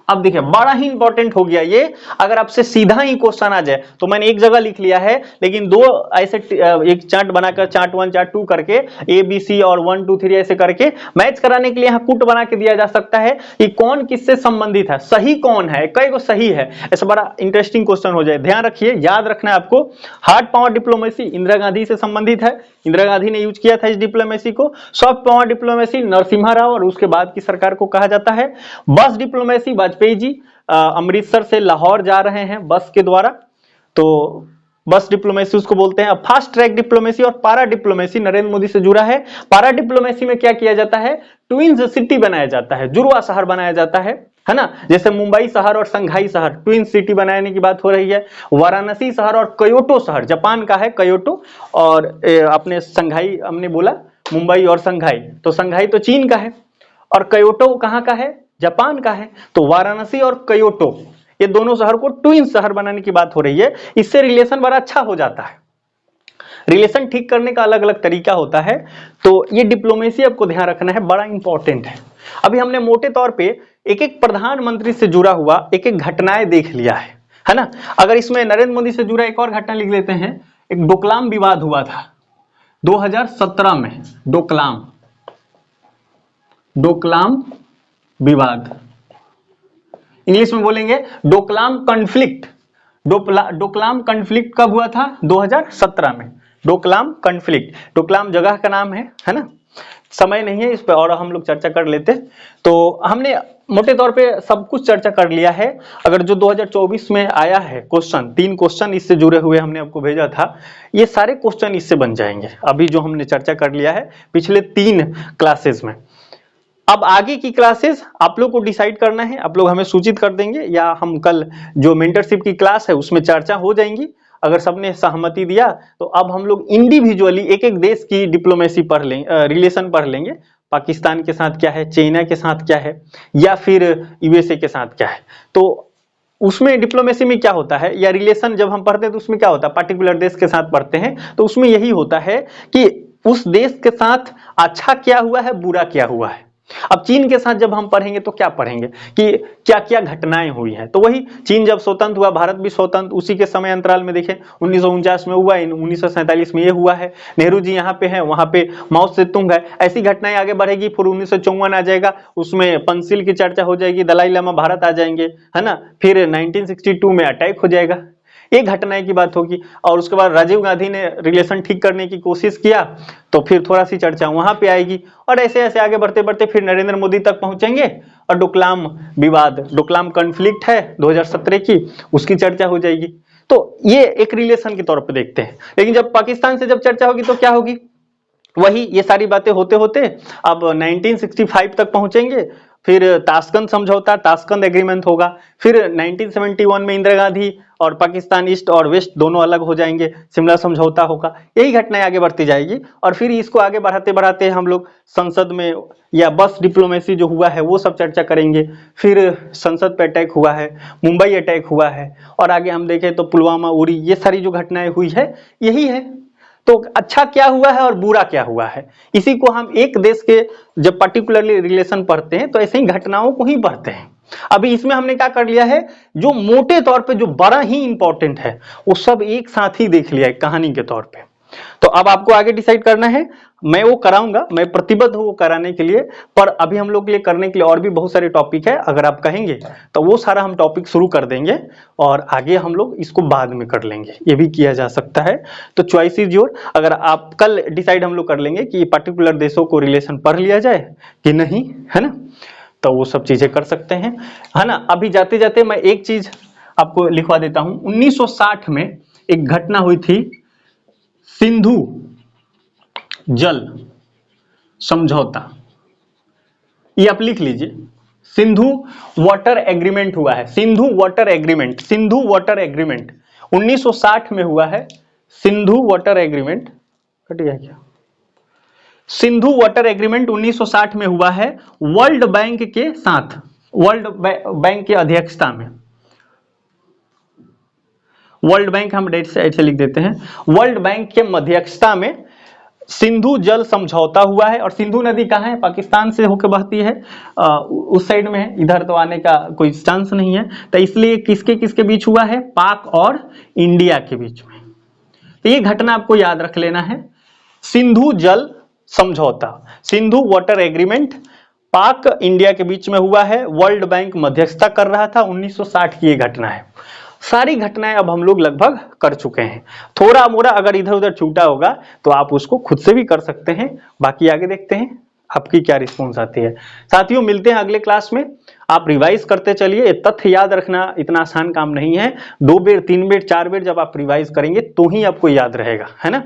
अब देखिए बड़ा ही इंपॉर्टेंट हो गया ये, अगर आपसे सीधा ही क्वेश्चन आ जाए तो मैंने एक जगह लिख लिया है, लेकिन दो ऐसे एक चार्ट बनाकर, चार्ट 1 चार्ट 2 करके, ABC और 1 2 3 ऐसे करके मैच कराने के लिए यहाँ कुट बना के दिया जा सकता है कि कौन किससे संबंधित है, सही कौन है, कई को सही है, ऐसा बड़ा इंटरेस्टिंग क्वेश्चन हो जाए। ध्यान रखिए, याद रखना है आपको। Hard power diplomacy Indira Gandhi से संबंधित है, इंदिरा गांधी ने यूज किया था इस डिप्लोमेसी को। Soft power diplomacy Narasimha Rao और उसके बाद की सरकार को कहा जाता है। बस डिप्लोमेसी वाजपेयी जी अमृतसर से लाहौर जा रहे हैं बस के द्वारा, तो बस डिप्लोमेसी उसको बोलते हैं। अब फास्ट ट्रैक डिप्लोमेसी और पारा डिप्लोमेसी नरेंद्र मोदी से जुड़ा है। पारा डिप्लोमेसी में क्या किया जाता है? ट्विंस सिटी बनाया जाता है, जुड़वा शहर बनाया जाता है ना। जैसे मुंबई शहर और संघाई शहर, ट्विन सिटी बनाने की बात हो रही है। वाराणसी शहर और क्योटो शहर, जापान का है क्योटो, और अपने संघाई हमने बोला मुंबई और संघाई, तो संघाई तो चीन का है, और क्योटो कहां का है? जापान का है। तो वाराणसी और क्योटो ये दोनों शहर को ट्विन शहर बनाने की बात हो रही है। इससे रिलेशन बड़ा अच्छा हो जाता है। रिलेशन ठीक करने का अलग अलग तरीका होता है, तो ये डिप्लोमेसी आपको ध्यान रखना है, बड़ा इंपॉर्टेंट है। अभी हमने मोटे तौर पे एक एक प्रधानमंत्री से जुड़ा हुआ एक एक घटनाएं देख लिया है ना। अगर इसमें नरेंद्र मोदी से जुड़ा एक और घटना लिख लेते हैं। एक डोकलाम विवाद हुआ था, 2017 में डोकलाम विवाद, इंग्लिश में बोलेंगे डोकलाम कॉन्फ्लिक्ट। डोकलाम कॉन्फ्लिक्ट कब हुआ था? 2017 में। डोकलाम कॉन्फ्लिक्ट, डोकलाम जगह का नाम है ना। समय नहीं है इस पे और हम लोग चर्चा कर लेते। तो हमने मोटे तौर पे सब कुछ चर्चा कर लिया है। अगर जो 2024 में आया है क्वेश्चन, 3 क्वेश्चन इससे जुड़े हुए हमने आपको भेजा था, ये सारे क्वेश्चन इससे बन जाएंगे। अभी जो हमने चर्चा कर लिया है पिछले 3 क्लासेस में। अब आगे की क्लासेस आप लोग को डिसाइड करना है, आप लोग हमें सूचित कर देंगे या हम कल जो मेंटरशिप की क्लास है उसमें चर्चा हो जाएंगी। अगर सबने सहमति दिया तो अब हम लोग इंडिविजुअली एक एक देश की डिप्लोमेसी पढ़ लेंगे, रिलेशन पढ़ लेंगे। पाकिस्तान के साथ क्या है, चाइना के साथ क्या है, या फिर यूएसए के साथ क्या है। तो उसमें डिप्लोमेसी में क्या होता है या रिलेशन जब हम पढ़ते हैं तो उसमें क्या होता है, पर्टिकुलर देश के साथ पढ़ते हैं तो उसमें यही होता है कि उस देश के साथ अच्छा क्या हुआ है, बुरा क्या हुआ है। अब चीन के साथ जब हम पढ़ेंगे तो क्या पढ़ेंगे कि क्या क्या घटनाएं हुई हैं। तो वही चीन जब स्वतंत्र हुआ, भारत भी स्वतंत्र, उसी के समय अंतराल में देखें 1949 में हुआ, 1947 में ये हुआ है, नेहरू जी यहाँ पे हैं, वहां पे माओ सेतुंग है। ऐसी घटनाएं आगे बढ़ेगी, फिर 1954 आ जाएगा, उसमें पंचशील की चर्चा हो जाएगी, दलाई लामा भारत आ जाएंगे, है ना। फिर 1962 में अटैक हो जाएगा, एक घटनाएं की बात होगी। और उसके बाद राजीव गांधी ने रिलेशन ठीक करने की कोशिश किया तो फिर थोड़ा सी चर्चा वहां पे आएगी। और ऐसे ऐसे आगे बढ़ते बढ़ते फिर नरेंद्र मोदी तक पहुंचेंगे और डोकलाम विवाद, डोकलाम कॉन्फ्लिक्ट है 2017 की, उसकी चर्चा हो जाएगी। तो ये एक रिलेशन के तौर पर देखते हैं। लेकिन जब पाकिस्तान से जब चर्चा होगी तो क्या होगी, वही ये सारी बातें होते होते अब 1965 तक पहुंचेंगे। फिर ताशकंद समझौता, ताशकंद एग्रीमेंट होगा। फिर 1971 में इंदिरा गांधी और पाकिस्तान ईस्ट और वेस्ट दोनों अलग हो जाएंगे, शिमला समझौता होगा। यही घटनाएं आगे बढ़ती जाएगी और फिर इसको आगे बढ़ाते बढ़ाते हम लोग संसद में या बस डिप्लोमेसी जो हुआ है वो सब चर्चा करेंगे। फिर संसद पे अटैक हुआ है, मुंबई अटैक हुआ है, और आगे हम देखें तो पुलवामा, उरी, ये सारी जो घटनाएं हुई है यही है। तो अच्छा क्या हुआ है और बुरा क्या हुआ है, इसी को हम एक देश के जब पर्टिकुलरली रिलेशन पढ़ते हैं तो ऐसे ही घटनाओं को ही पढ़ते हैं। अभी इसमें हमने क्या कर लिया है, जो मोटे तौर पे जो बड़ा ही इंपॉर्टेंट है वो सब एक साथ ही देख लिया है कहानी के तौर पे। तो अब आपको आगे डिसाइड करना है, मैं वो कराऊंगा, मैं प्रतिबद्ध हूं वो कराने के लिए। पर अभी हम लोग के लिए करने के लिए और भी बहुत सारे टॉपिक है, अगर आप कहेंगे तो वो सारा हम टॉपिक शुरू कर देंगे और आगे हम लोग इसको बाद में कर लेंगे, ये भी किया जा सकता है। तो चॉइस इज योर। अगर आप कल डिसाइड हम लोग कर लेंगे कि पर्टिकुलर देशों को रिलेशन पढ़ लिया जाए कि नहीं, है ना, तो वो सब चीजें कर सकते हैं, है ना। अभी जाते जाते मैं एक चीज आपको लिखवा देता हूं। 1960 में एक घटना हुई थी, सिंधु जल समझौता, ये आप लिख लीजिए। सिंधु वाटर एग्रीमेंट हुआ है, Sindhu water agreement, Sindhu water agreement 1960 में हुआ है। सिंधु वाटर एग्रीमेंट कट गया क्या? सिंधु वाटर एग्रीमेंट 1960 में हुआ है वर्ल्ड बैंक के साथ, वर्ल्ड बैंक की अध्यक्षता में। वर्ल्ड बैंक हम डेट से ऐसे लिख देते हैं, वर्ल्ड बैंक के मध्यस्थता में सिंधु जल समझौता हुआ है। और सिंधु नदी कहाँ है, पाकिस्तान से होकर बहती है, उस साइड में है, इधर तो आने का कोई चांस नहीं है। तो इसलिए किसके किसके बीच हुआ है, पाक और इंडिया के बीच में। तो ये घटना आपको याद रख लेना है, सिंधु जल समझौता, सिंधु वाटर एग्रीमेंट पाक इंडिया के बीच में हुआ है, वर्ल्ड बैंक मध्यस्थता कर रहा था, 1960 की ये घटना है। सारी घटनाएं अब हम लोग लगभग कर चुके हैं। थोड़ा मोड़ा अगर इधर उधर छूटा होगा तो आप उसको खुद से भी कर सकते हैं, बाकी आगे देखते हैं आपकी क्या रिस्पॉन्स आती है। साथियों मिलते हैं अगले क्लास में, आप रिवाइज करते चलिए। तथ्य याद रखना इतना आसान काम नहीं है, 2 बेर 3 बेर 4 बेर जब आप रिवाइज करेंगे तो ही आपको याद रहेगा, है ना।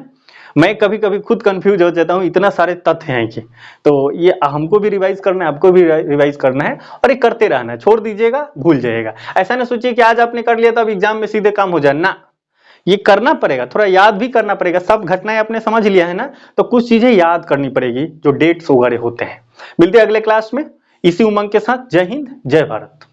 मैं कभी कभी खुद कंफ्यूज हो जाता हूँ, इतना सारे तथ्य हैं कि, तो ये हमको भी रिवाइज करना है, आपको भी रिवाइज करना है, और ये करते रहना है, छोड़ दीजिएगा भूल जाइएगा। ऐसा ना सोचिए कि आज आपने कर लिया तो अब एग्जाम में सीधे काम हो जाए ना, ये करना पड़ेगा, थोड़ा याद भी करना पड़ेगा। सब घटनाएं आपने समझ लिया है ना, तो कुछ चीजें याद करनी पड़ेगी जो डेट्स वगैरह होते हैं। मिलते हैं अगले क्लास में इसी उमंग के साथ। जय हिंद, जय भारत।